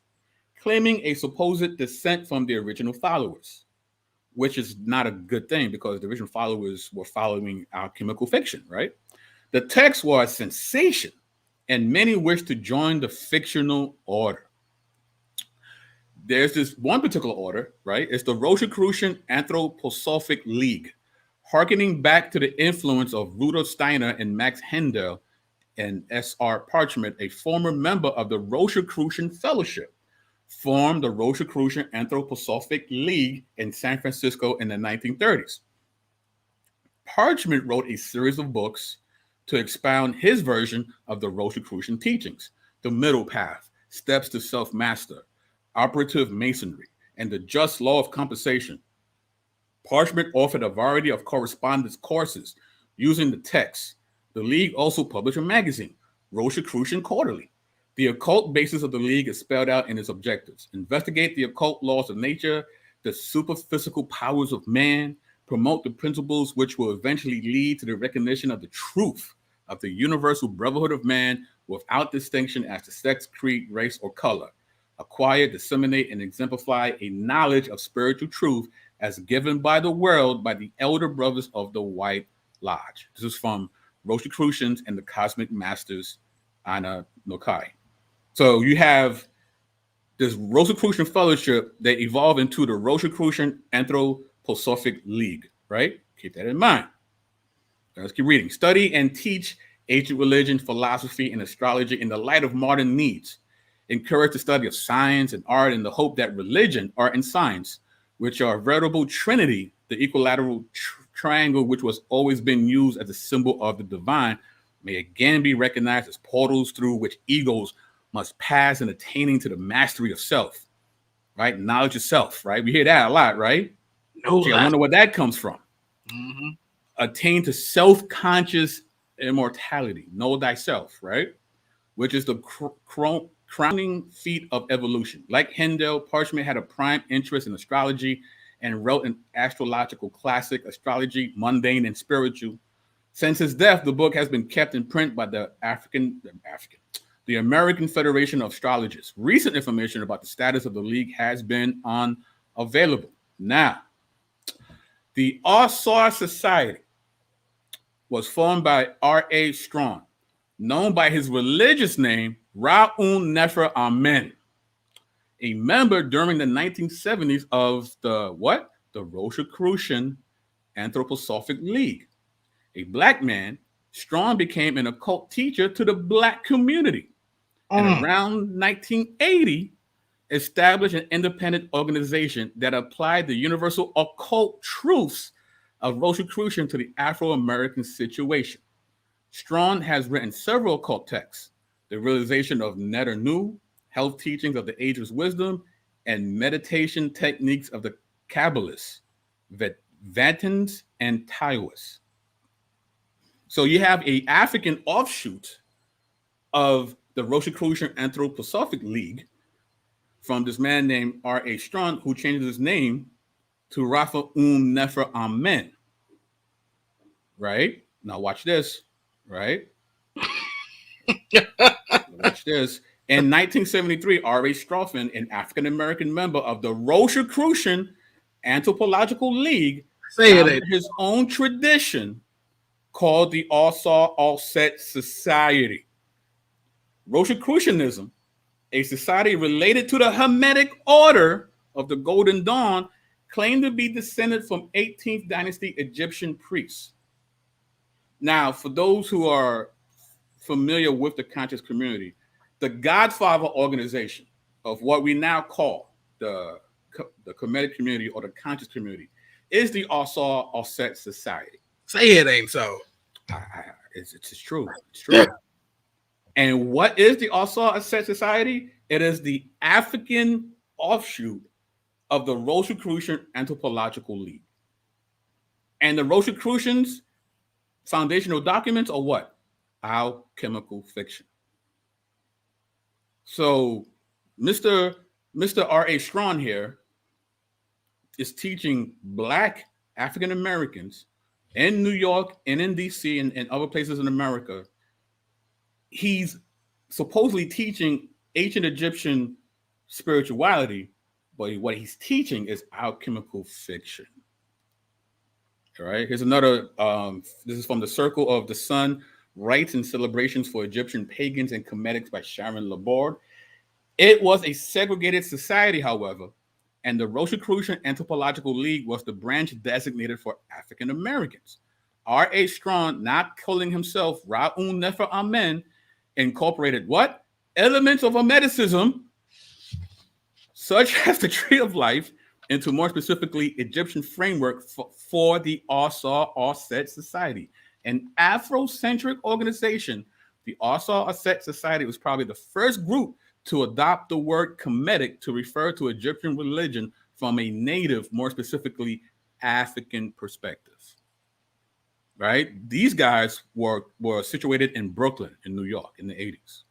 claiming a supposed descent from the original followers, which is not a good thing because the original followers were following alchemical fiction, right? The text was a sensation, and many wished to join the fictional order. There's this one particular order, right? It's the Rosicrucian Anthroposophic League, harkening back to the influence of Rudolf Steiner and Max Handel and S.R. Parchment, a former member of the Rosicrucian Fellowship, formed the Rosicrucian Anthroposophic League in San Francisco in the 1930s. Parchment wrote a series of books to expound his version of the Rosicrucian teachings: The Middle Path, Steps to Self-Master, Operative Masonry, and the Just Law of Compensation. Parchment offered a variety of correspondence courses using the text. The League also published a magazine, Rosicrucian Quarterly. The occult basis of the League is spelled out in its objectives: investigate the occult laws of nature, the superphysical powers of man, promote the principles which will eventually lead to the recognition of the truth of the universal brotherhood of man without distinction as to sex, creed, race, or color, acquire, disseminate, and exemplify a knowledge of spiritual truth as given by the world by the elder brothers of the White Lodge. This is from Rosicrucians and the Cosmic Masters, Ana Nokai. So you have this Rosicrucian fellowship that evolved into the Rosicrucian Anthroposophic League, right? Keep that in mind. Let's keep reading. Study and teach ancient religion, philosophy, and astrology in the light of modern needs. Encourage the study of science and art in the hope that religion, art, and science, which are a veritable trinity, the equilateral triangle which was always been used as a symbol of the divine, may again be recognized as portals through which egos must pass in attaining to the mastery of self, right? Knowledge of self, right? We hear that a lot, right? No, I wonder where that comes from. Mm-hmm. Attain to self-conscious immortality, know thyself, right? Which is the crowning feat of evolution. Like Handel, Parchment had a prime interest in astrology and wrote an astrological classic, Astrology, Mundane and Spiritual. Since his death, the book has been kept in print by the American Federation of Astrologists. Recent information about the status of the League has been unavailable. Now, the Ausar Society was formed by R.A. Strong, known by his religious name, Ra'un Nefer Amen, a member during the 1970s of the Rosicrucian Anthroposophic League. A black man, Strong became an occult teacher to the black community. And around 1980, established an independent organization that applied the universal occult truths of Rosicrucian to the Afro-American situation. Strong has written several occult texts, the realization of Netter Nu, health teachings of the ageless wisdom, and meditation techniques of the Kabbalists, Vatans, and Taoists. So you have a African offshoot of the Rosicrucian Anthroposophic League from this man named R.A. Strachan, who changes his name to Rafa Nefer Amen. Right? Now watch this. Right? Watch this. In 1973, R.A. Strachan, an African-American member of the Rosicrucian Anthropological League, founded his own tradition called the Ausar Auset Society. Rosicrucianism, a society related to the Hermetic order of the Golden Dawn, claimed to be descended from 18th dynasty Egyptian priests. Now, for those who are familiar with the conscious community, the godfather organization of what we now call the Hermetic community or the conscious community is the Ausar Auset Society. Say it ain't so. It's true. It's true. And what is the Ausar Auset Society? It is the African offshoot of the Rosicrucian Anthropological League. And the Rosicrucians' foundational documents are what? Alchemical fiction. So Mr. R.A. Strachan here is teaching Black African Americans in New York and in D.C. and other places in America. He's supposedly teaching ancient Egyptian spirituality, but what he's teaching is alchemical fiction. All right, here's another. This is from the Circle of the Sun, Rites and Celebrations for Egyptian Pagans and Cometics by Sharon Laborde. It was a segregated society, however, and the Rosicrucian Anthropological League was the branch designated for African Americans. R.A. Strachan, not calling himself Ra'un Nefer Amen, incorporated what? Elements of Hermeticism, such as the Tree of Life, into more specifically Egyptian framework for the Ausar Auset Society. An Afrocentric organization, the Ausar Auset Society was probably the first group to adopt the word Kemetic to refer to Egyptian religion from a native, more specifically African perspective. Right? These guys were situated in Brooklyn, in New York, in the 80s.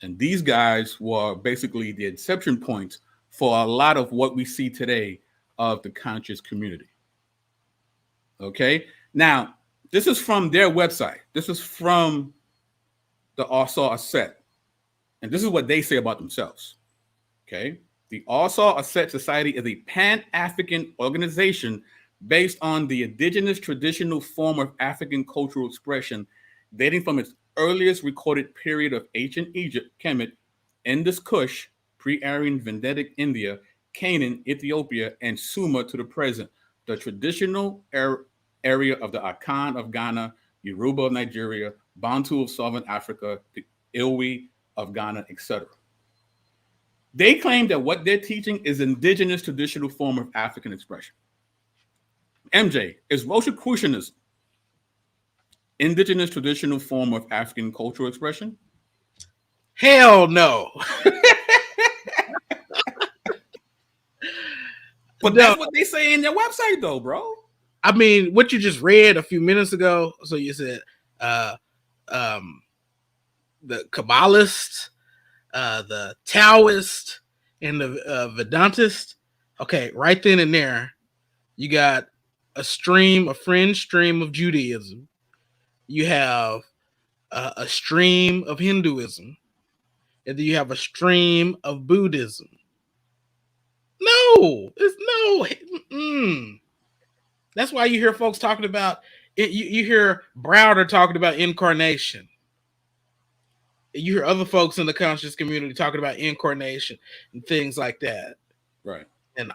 And these guys were basically the inception points for a lot of what we see today of the conscious community. Okay? Now, this is from their website. This is from the Ausar Auset. And this is what they say about themselves. Okay? The Ausar Auset Society is a Pan-African organization based on the indigenous traditional form of African cultural expression dating from its earliest recorded period of ancient Egypt, Kemet, Indus Kush, pre-Aryan Venditic India, Canaan, Ethiopia, and Sumer to the present, the traditional area of the Akan of Ghana, Yoruba of Nigeria, Bantu of Southern Africa, the Iwi of Ghana, etc. They claim that what they're teaching is indigenous traditional form of African expression. MJ, is Rosicrucianism indigenous traditional form of African cultural expression? Hell no. But that's what they say in their website, though, bro. I mean, what you just read a few minutes ago. So you said the Kabbalist, the Taoist, and the Vedantist. Okay, right then and there, you got a fringe stream of Judaism. You have a stream of Hinduism, and then you have a stream of Buddhism. No, it's no. That's why you hear folks talking about it. You hear Browder talking about incarnation. You hear other folks in the conscious community talking about incarnation and things like that. Right. And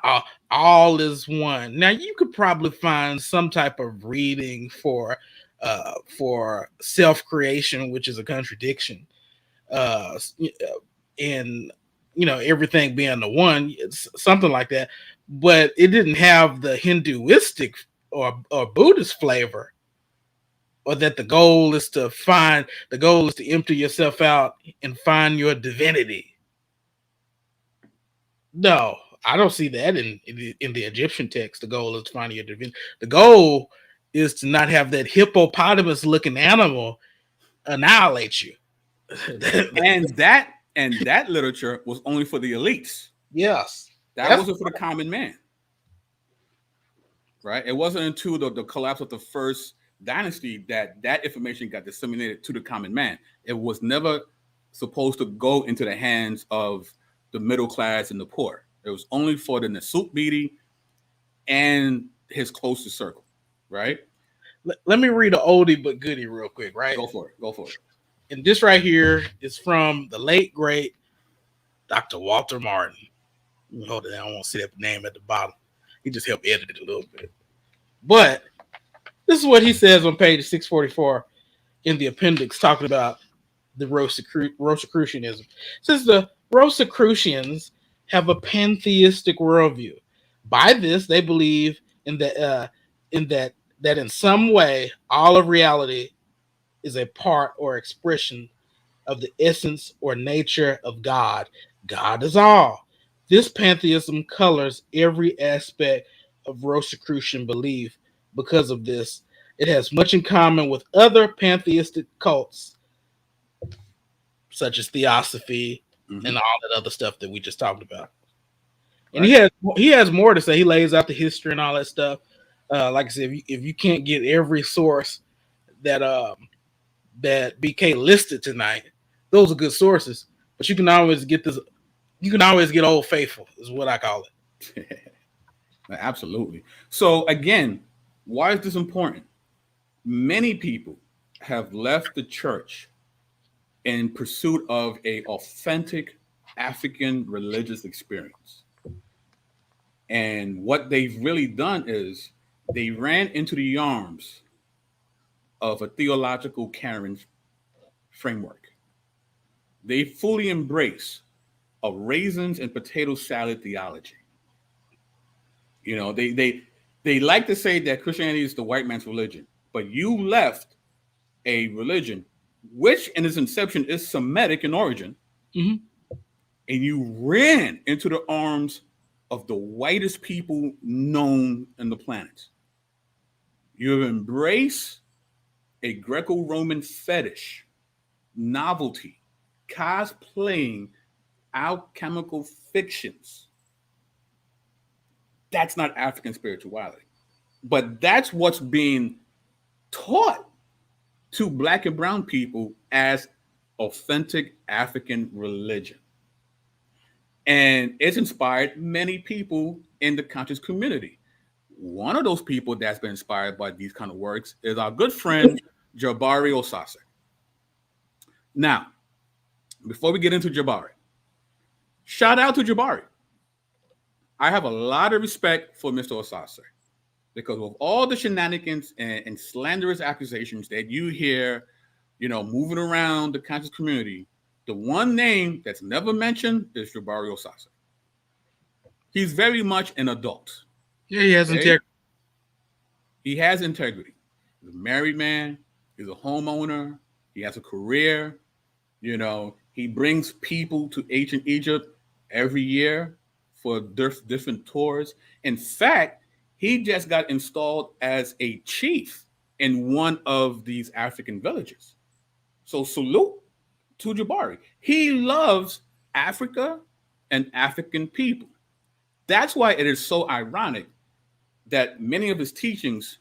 all is one. Now you could probably find some type of reading for self-creation, which is a contradiction. And everything being the one, it's something like that. But it didn't have the Hinduistic or Buddhist flavor or that the goal is to empty yourself out and find your divinity. No, I don't see that in the Egyptian text. The goal is to find your divinity. The goal is to not have that hippopotamus looking animal annihilate you. And that literature was only for the elites. Yes. That wasn't for the common man. Right? It wasn't until the collapse of the first dynasty that information got disseminated to the common man. It was never supposed to go into the hands of the middle class and the poor. It was only for the Nasut Bidi and his closest circle, right? Let me read an oldie but goodie real quick, right? Go for it. And this right here is from the late, great Dr. Walter Martin. Hold it, I don't want to see that name at the bottom. He just helped edit it a little bit. But this is what he says on page 644 in the appendix, talking about the Rosicrucianism. It says the Rosicrucians have a pantheistic worldview. By this, they believe that in some way all of reality is a part or expression of the essence or nature of God. God is all. This pantheism colors every aspect of Rosicrucian belief. Because of this, it has much in common with other pantheistic cults, such as theosophy and all that other stuff that we just talked about. And he has more to say. He lays out the history and all that stuff. Like I said, if you can't get every source that BK listed tonight, those are good sources. But you can always get this. You can always get Old Faithful, is what I call it. Absolutely. So again, why is this important? Many people have left the church in pursuit of an authentic African religious experience. And what they've really done is they ran into the arms of a theological Karen framework. They fully embrace a raisins and potato salad theology. You know, they like to say that Christianity is the white man's religion, but you left a religion which in its inception is Semitic in origin, and you ran into the arms of the whitest people known on the planet. You have embraced a Greco-Roman fetish, novelty, cosplaying alchemical fictions. That's not African spirituality. But that's what's being taught to Black and brown people as authentic African religion. And it's inspired many people in the conscious community. One of those people that's been inspired by these kind of works is our good friend, Jabari Osaze. Now, before we get into Jabari, shout out to Jabari. I have a lot of respect for Mr. Auset because of all the shenanigans and slanderous accusations that you hear, you know, moving around the conscious community, the one name that's never mentioned is Jabari Osaze. He's very much an adult. Yeah, he has integrity. He has integrity. He's a married man. He's a homeowner. He has a career. You know, he brings people to ancient Egypt every year for different tours. In fact, he just got installed as a chief in one of these African villages. So salute to Jabari. He loves Africa and African people. That's why it is so ironic that many of his teachings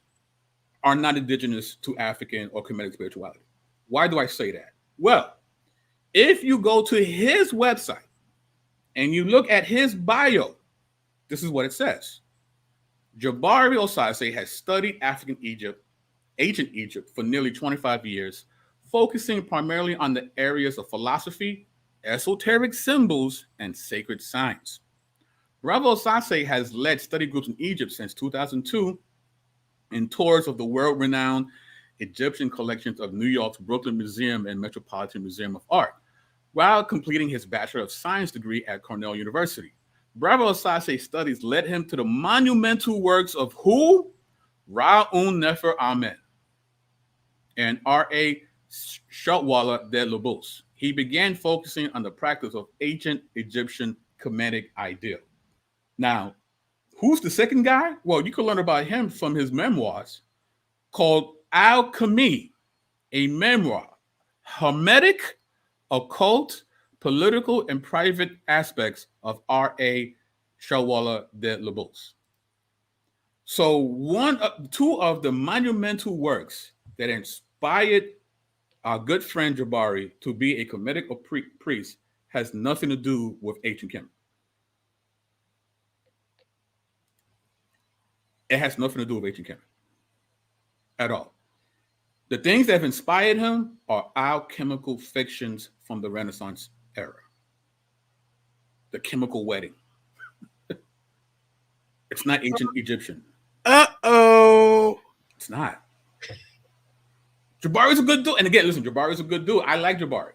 are not indigenous to African or Kemetic spirituality. Why do I say that? Well, if you go to his website and you look at his bio, this is what it says. Jabari Osaze has studied African Egypt, ancient Egypt, for nearly 25 years, focusing primarily on the areas of philosophy, esoteric symbols, and sacred science. Bravo Osaze has led study groups in Egypt since 2002 and tours of the world-renowned Egyptian collections of New York's Brooklyn Museum and Metropolitan Museum of Art, while completing his Bachelor of Science degree at Cornell University. Bravo Osaze's studies led him to the monumental works of who? Ra'un Nefer Amen. and R.A. Shotwala de Lobos. He began focusing on the practice of ancient Egyptian Kemetic ideal. Now, who's the second guy? Well, you can learn about him from his memoirs called Alchemy, a memoir, hermetic, occult, political, and private aspects of R.A. Shawala de Lobos. So two of the monumental works that inspired our good friend Jabari to be a Kemetic or priest has nothing to do with ancient Kemet. It has nothing to do with ancient Kemet at all. The things that have inspired him are alchemical fictions from the Renaissance era. The chemical wedding. It's not ancient Egyptian. Uh-oh. It's not. Jabari's a good dude. And again, listen, Jabari's a good dude. I like Jabari.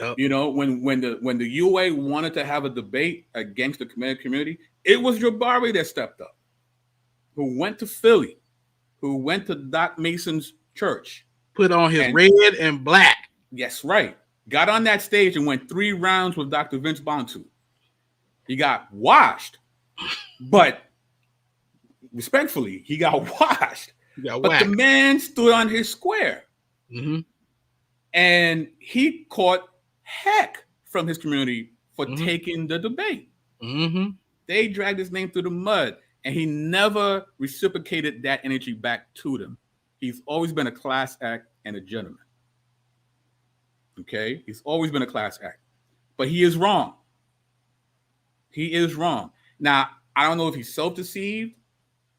Yep. You know, when the UA wanted to have a debate against the Kemetic community, it was Jabari that stepped up, who went to Philly, who went to Doc Mason's church. Put on his red and black. Yes, right. Got on that stage and went 3 rounds with Dr. Vince Bantu. He got washed, but respectfully, he got washed. But whacked. The man stood on his square. Mm-hmm. And he caught heck from his community for taking the debate. Mm-hmm. They dragged his name through the mud, and he never reciprocated that energy back to them. He's always been a class act and a gentleman. Okay? He's always been a class act. But he is wrong. He is wrong. Now, I don't know if he's self-deceived.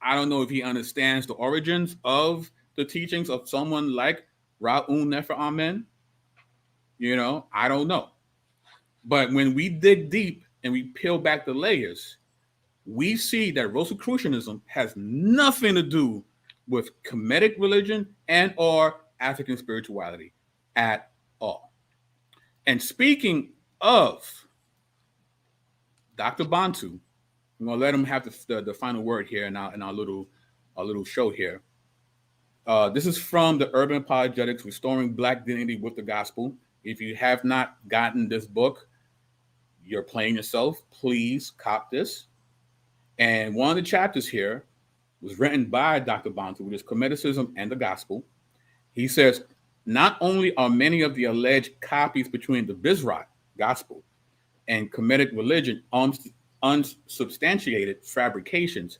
I don't know if he understands the origins of the teachings of someone like Ra'un Nefer Amen. You know, I don't know. But when we dig deep and we peel back the layers, we see that Rosicrucianism has nothing to do with Kemetic religion and or African spirituality at all. And speaking of Dr. Bantu, I'm gonna let him have the final word here in our little show here. This is from the Urban Apologetics, Restoring Black Dignity with the Gospel. If you have not gotten this book, you're playing yourself. Please cop this. And one of the chapters here was written by Dr. Bantu, which is Hermeticism and the Gospel. He says, not only are many of the alleged copies between the Bizrat Gospel and Kemetic religion unsubstantiated fabrications,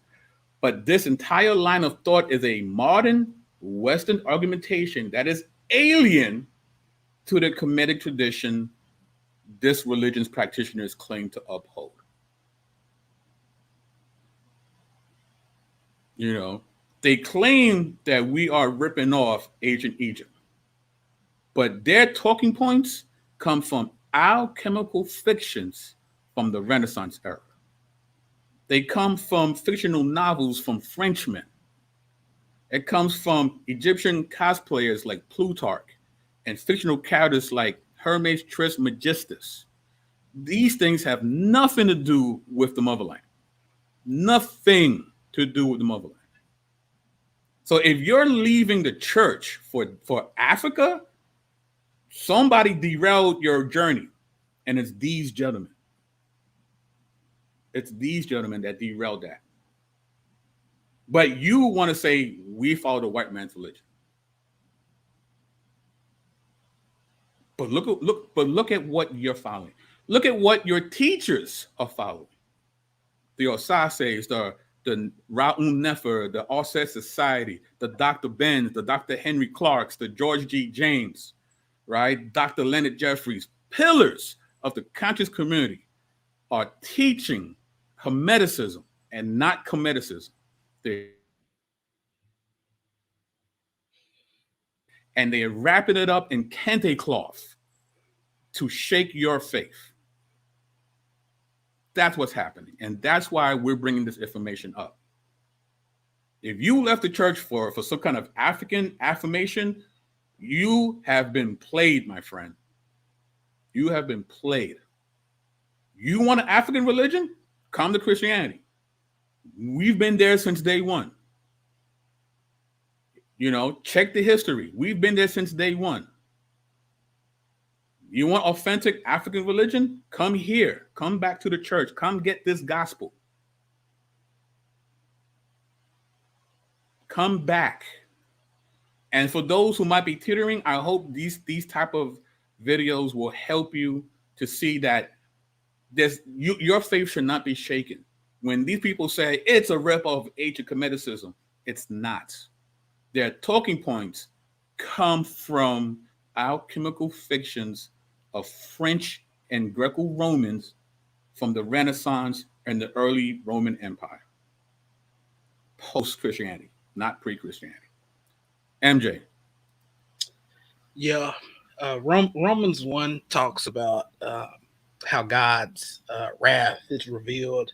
but this entire line of thought is a modern Western argumentation that is alien to the Kemetic tradition this religion's practitioners claim to uphold. You know, they claim that we are ripping off ancient Egypt, but their talking points come from alchemical fictions from the Renaissance era. They come from fictional novels from Frenchmen. It comes from Egyptian cosplayers like Plutarch and fictional characters like Hermes Trismegistus. These things have nothing to do with the motherland. Nothing to do with the motherland. So if you're leaving the church for Africa, somebody derailed your journey, and it's these gentlemen. It's these gentlemen that derailed that. But you want to say we follow the white man's religion. But look at what you're following. Look at what your teachers are following. The Osazes, the Ra'un Nefer, the Auset Society, the Dr. Benz, the Dr. Henry Clarks, the George G. James, right? Dr. Leonard Jeffries, pillars of the conscious community are teaching Hermeticism and not Kemeticism. And they're wrapping it up in kente cloth to shake your faith. That's what's happening. And that's why we're bringing this information up. If you left the church for some kind of African affirmation, you have been played, my friend. You have been played. You want an African religion? Come to Christianity. We've been there since day one. You know, check the history. We've been there since day one. You want authentic African religion? Come here. Come back to the church. Come get this gospel. Come back. And for those who might be teetering, I hope these type of videos will help you to see that your faith should not be shaken. When these people say it's a rip of ancient Hermeticism, it's not. Their talking points come from alchemical fictions of French and Greco-Romans from the Renaissance and the early Roman Empire. Post-Christianity, not pre-Christianity. MJ. Yeah. Romans 1 talks about how God's wrath is revealed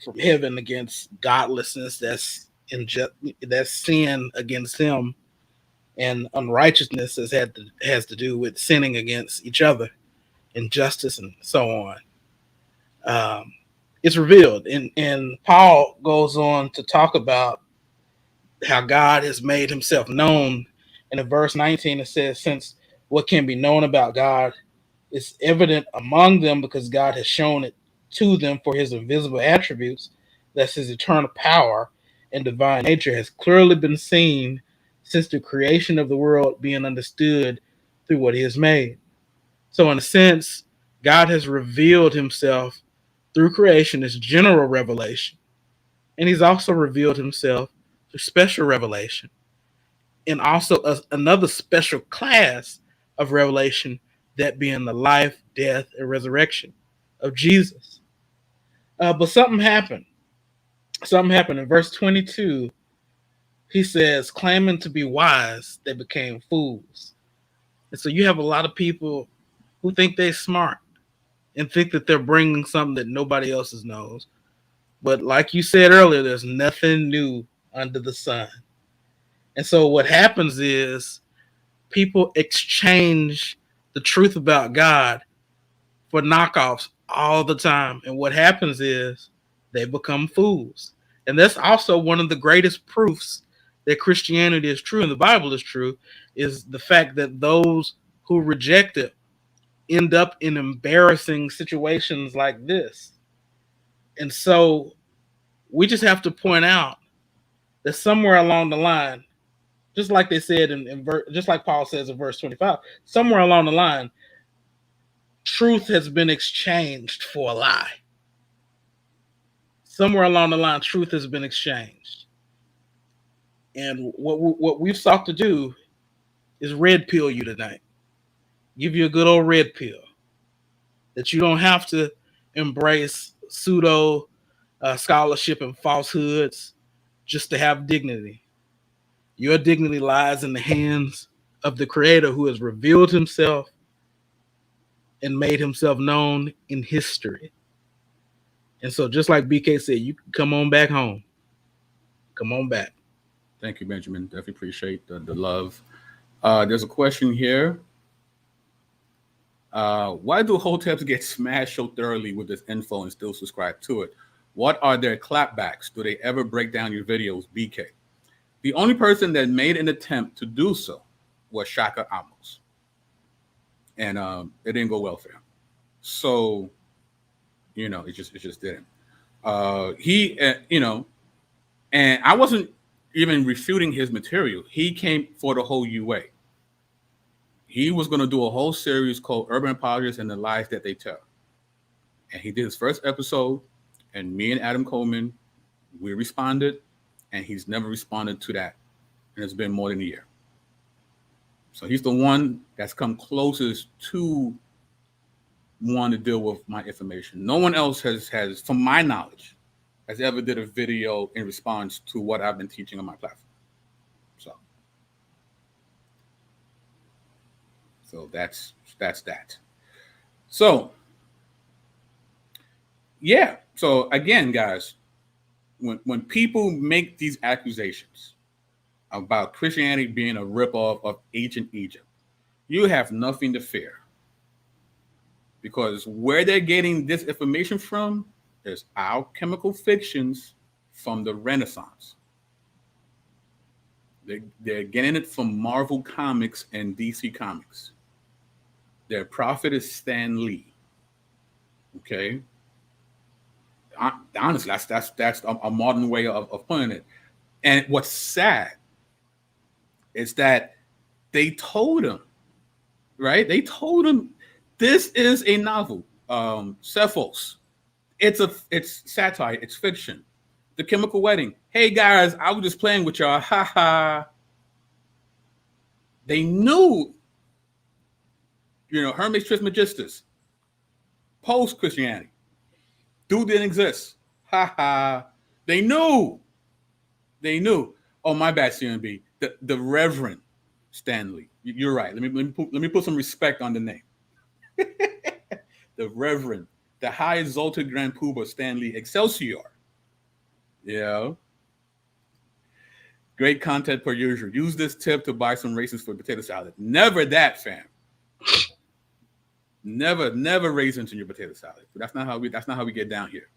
from heaven against godlessness, that's sin against him, and unrighteousness has to do with sinning against each other, injustice, and so on. It's revealed, and Paul goes on to talk about how God has made himself known. And in verse 19 it says, since what can be known about God is evident among them because God has shown it to them, for his invisible attributes, that's his eternal power and divine nature, has clearly been seen since the creation of the world, being understood through what he has made. So in a sense, God has revealed himself through creation as general revelation, and he's also revealed himself through special revelation, and also another special class of revelation, that being the life, death, and resurrection of Jesus. But something happened. Something happened in verse 22. He says, claiming to be wise, they became fools. And so you have a lot of people who think they're smart and think that they're bringing something that nobody else knows. But like you said earlier, there's nothing new under the sun. And so what happens is people exchange the truth about God for knockoffs all the time. And what happens is they become fools. And that's also one of the greatest proofs that Christianity is true and the Bible is true, is the fact that those who reject it end up in embarrassing situations like this. And so we just have to point out that somewhere along the line, just like they said just like Paul says in verse 25, somewhere along the line, truth has been exchanged for a lie. Somewhere along the line, truth has been exchanged. And what we've sought to do is red pill you tonight. Give you a good old red pill that you don't have to embrace pseudo scholarship and falsehoods just to have dignity. Your dignity lies in the hands of the Creator, who has revealed himself and made himself known in history. And so just like BK said, you can come on back home. Come on back. Thank you, Benjamin. Definitely appreciate the love. There's a question here. Why do hoteps get smashed so thoroughly with this info and still subscribe to it? What are their clapbacks? Do they ever break down your videos, BK? The only person that made an attempt to do so was Shaka Amos. And it didn't go well for him. So, you know, it just didn't. He, you know, and I wasn't even refuting his material. He came for the whole UA. He was going to do a whole series called Urban Apologists and the Lies That They Tell. And he did his first episode, and me and Adam Coleman, we responded, and he's never responded to that. And it's been more than a year. So he's the one that's come closest to wanting to deal with my information. No one else has, from my knowledge, has ever did a video in response to what I've been teaching on my platform. So that's that. So yeah. So again, guys, when people make these accusations about Christianity being a ripoff of ancient Egypt, you have nothing to fear, because where they're getting this information from is alchemical fictions from the Renaissance. They're getting it from Marvel Comics and DC Comics. Their prophet is Stan Lee. Okay. Honestly, that's a modern way of putting it. And what's sad is that they told him, right? They told him this is a novel, Cephos. It's satire, it's fiction. The Chemical Wedding. Hey guys, I was just playing with y'all. Ha ha. They knew, Hermes Trismegistus, post Christianity. Dude didn't exist. Ha ha. They knew. They knew. Oh, my bad, CNB. The Reverend Stanley. You're right. Let me put some respect on the name. The Reverend, the High Exalted Grand Poobah Stanley Excelsior. Yeah. Great content per usual. Use this tip to buy some raisins for potato salad. Never that, fam. Never raisins in your potato salad. But that's not how we get down here.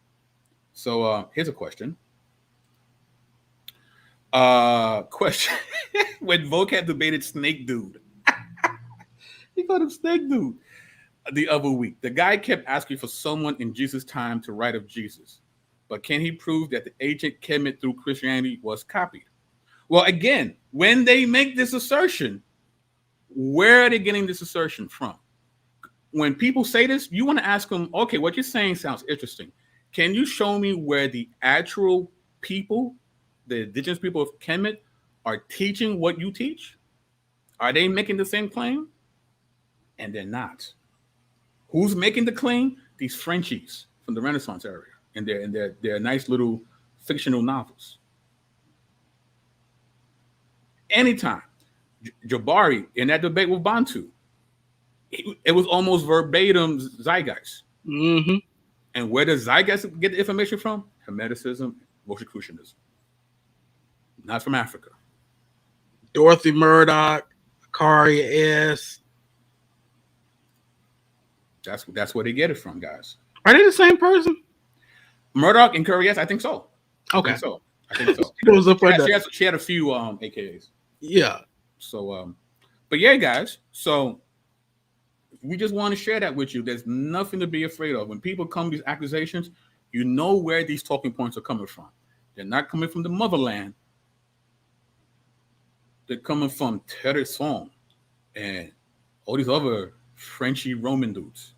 So here's a question. Question. When Vocab debated Snake Dude. He called him Snake Dude the other week. The guy kept asking for someone in Jesus' time to write of Jesus. But can he prove that the ancient Kemet through Christianity was copied? Well, again, when they make this assertion, where are they getting this assertion from? When people say this, you want to ask them, okay, what you're saying sounds interesting. Can you show me where the actual people, the indigenous people of Kemet, are teaching what you teach? Are they making the same claim? And they're not. Who's making the claim? These Frenchies from the Renaissance area and their nice little fictional novels. Anytime. Jabari in that debate with Bantu, it was almost verbatim zeitgeist. Mm-hmm. And where does zeitgeist get the information from? Hermeticism, Rosicrucianism. Not from Africa. Dorothy Murdoch, Akaria S. That's where they get it from, guys. Are they the same person? Murdoch and Curry S. I think so. Okay. I think so. She goes up she had a few AKAs. Yeah. So but yeah, guys. So we just want to share that with you. There's nothing to be afraid of. When people come with these accusations, you know where these talking points are coming from. They're not coming from the motherland. They're coming from Terre-Son and all these other Frenchy Roman dudes.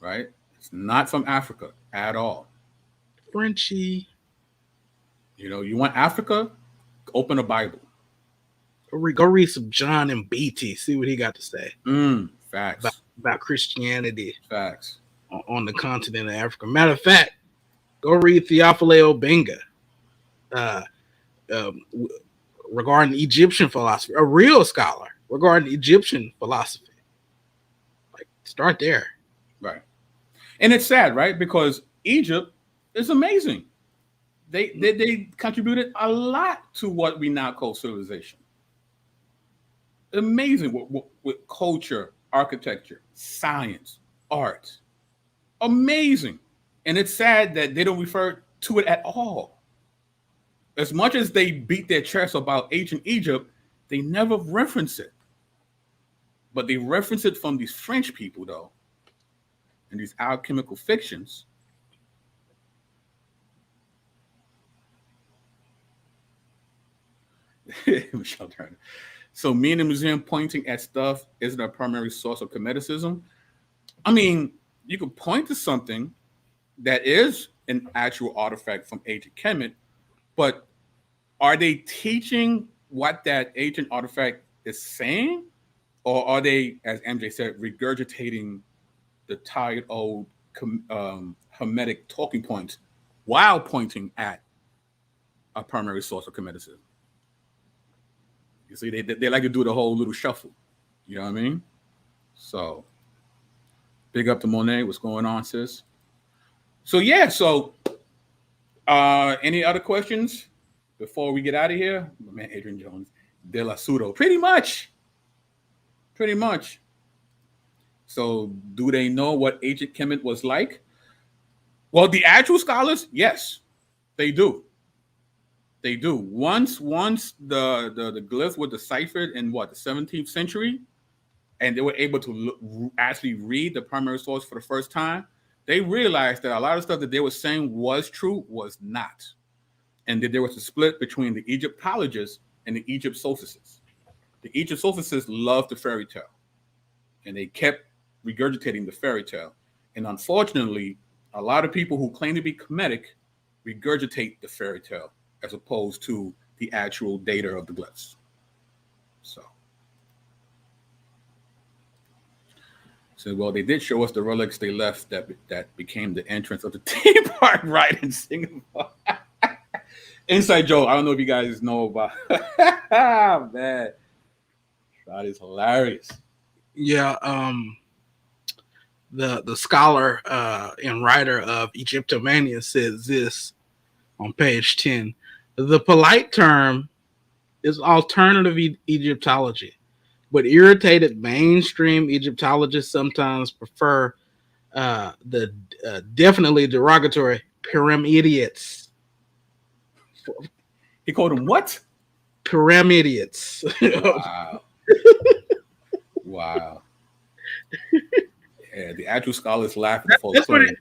Right? It's not from Africa at all. Frenchy. You want Africa? Open a Bible. Go read some John and Beatty. See what he got to say. Facts. About Christianity. Facts. On the continent of Africa. Matter of fact, go read Theophile Obenga regarding Egyptian philosophy. A real scholar regarding Egyptian philosophy. Like, start there. Right. And it's sad, right? Because Egypt is amazing. They contributed a lot to what we now call civilization. Amazing with culture, architecture, science, art. Amazing. And it's sad that they don't refer to it at all. As much as they beat their chest about ancient Egypt, they never reference it. But they reference it from these French people, though, and these alchemical fictions. Michelle Turner. So me in the museum pointing at stuff isn't a primary source of Hermeticism. I mean, you could point to something that is an actual artifact from ancient Kemet, but are they teaching what that ancient artifact is saying? Or are they, as MJ said, regurgitating the tired old Hermetic talking points while pointing at a primary source of Hermeticism? You see, they like to do the whole little shuffle. You know what I mean? So, big up to Monet. What's going on, sis? So, yeah. So, any other questions before we get out of here? My man, Adrian Jones. De La Pseudo. Pretty much. So, do they know what ancient Kemet was like? Well, the actual scholars, yes, they do. They do. Once the glyphs were deciphered in what, the 17th century, and they were able to actually read the primary source for the first time, they realized that a lot of stuff that they were saying was true was not, and that there was a split between the Egyptologists and the Egypt solstices. The Egypt solstices loved the fairy tale, and they kept regurgitating the fairy tale. And unfortunately, a lot of people who claim to be Kemetic regurgitate the fairy tale as opposed to the actual data of the glyphs. So, well, they did show us the relics they left that became the entrance of the theme park ride in Singapore. Inside joke. I don't know if you guys know about. Man, that is hilarious. Yeah. The scholar and writer of Egyptomania says this on page 10. The polite term is alternative Egyptology, but irritated mainstream Egyptologists sometimes prefer the definitely derogatory pyramidiots. He called them what? Pyramidiots. Wow. Wow. Yeah, the actual scholars laugh at the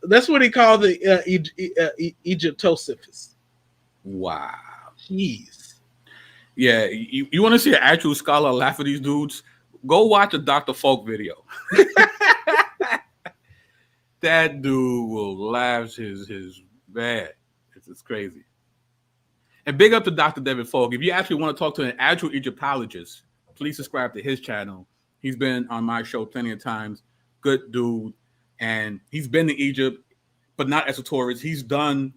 That's what he called the Egyptosiphus. Wow. Jeez. Yeah, you want to see an actual scholar laugh at these dudes? Go watch a Dr. Folk video. That dude will laugh his bad. It's crazy. And big up to Dr. David Folk. If you actually want to talk to an actual Egyptologist, please subscribe to his channel. He's been on my show plenty of times. Good dude. And he's been to Egypt, but not as a tourist. He's done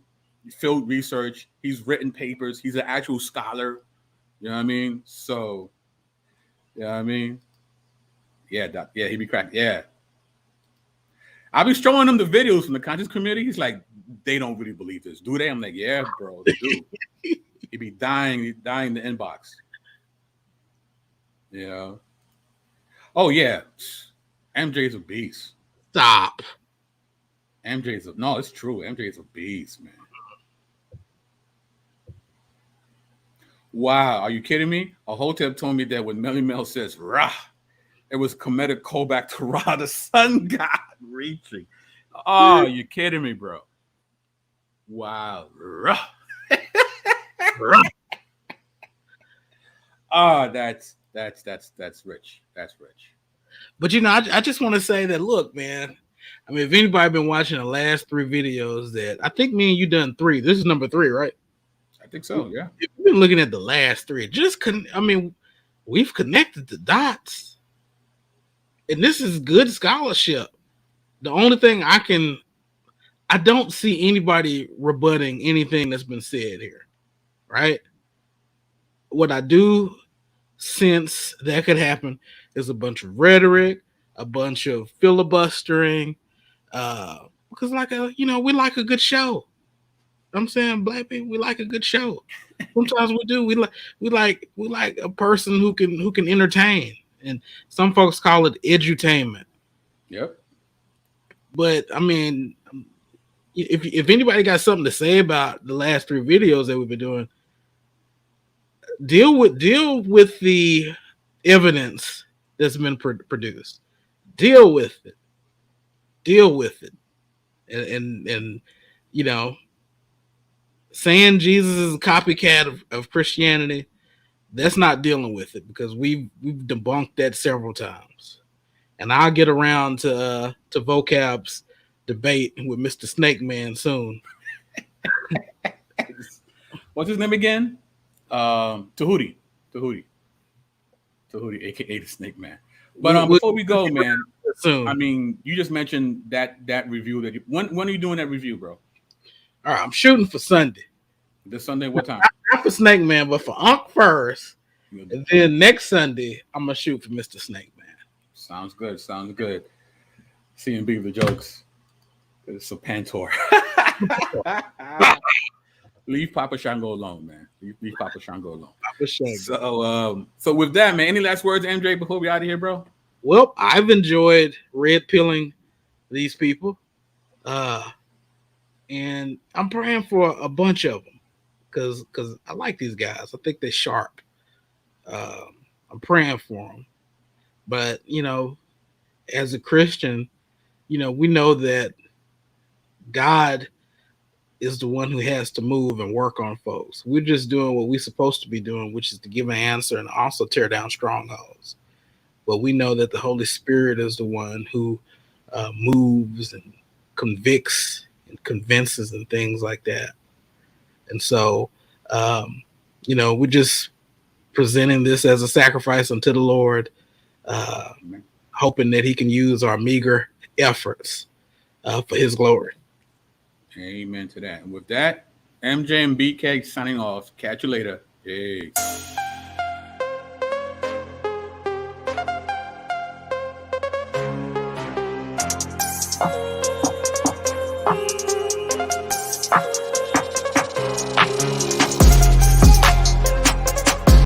field research. He's written papers. He's an actual scholar. You know what I mean? So, you know what I mean? Yeah, Doc. Yeah, he be cracked. Yeah. I'll be showing him the videos from the conscious community. He's like, they don't really believe this, do they? I'm like, yeah, bro, they do. He be dying the inbox. You know? Oh, yeah. MJ's a beast. Stop. No, it's true. MJ's a beast, man. Wow, are you kidding me? A Hotep told me that when Melly Mel says Ra, it was comedic callback to Ra, the sun god reaching. Oh, you kidding me, bro? Wow, Ra. Oh, that's rich. That's rich. But you know, I just want to say that, look, man. I mean, if anybody been watching the last 3 videos, that I think me and you done 3. This is number 3, right? I think so. Yeah. If you've been looking at the last 3, we've connected the dots, and this is good scholarship. The only thing I don't see anybody rebutting anything that's been said here, right? What I do sense that could happen is a bunch of rhetoric, a bunch of filibustering, because we like a good show. I'm saying, black people, we like a good show. Sometimes we do. We like a person who can entertain, and some folks call it edutainment. Yep. But I mean, if anybody got something to say about the last 3 videos that we've been doing, deal with the evidence that's been produced. Deal with it, and you know, saying Jesus is a copycat of Christianity, that's not dealing with it, because we've debunked that several times. And I'll get around to vocab's debate with Mr. Snake Man soon. What's his name again? Tahuti, aka the Snake Man. But before we go, man, soon. I mean, you just mentioned that review that when are you doing that review, bro? All right, I'm shooting for Sunday. This Sunday, what time? Not for Snake Man, but for Unc first. And then next Sunday, I'm gonna shoot for Mr. Snake Man. Sounds good. CMB the jokes. It's a Pantor. Leave Papa Shango alone, man. Leave Papa Shango alone. Papa Shango. So with that, man, any last words, MJ, before we out of here, bro? Well, I've enjoyed red pilling these people. And I'm praying for a bunch of them. because I like these guys. I think they're sharp. I'm praying for them. But, as a Christian, we know that God is the one who has to move and work on folks. We're just doing what we're supposed to be doing, which is to give an answer and also tear down strongholds. But we know that the Holy Spirit is the one who moves and convicts and convinces and things like that. And so, we're just presenting this as a sacrifice unto the Lord, hoping that he can use our meager efforts for his glory. Amen to that. And with that, MJ and BK signing off. Catch you later. Peace.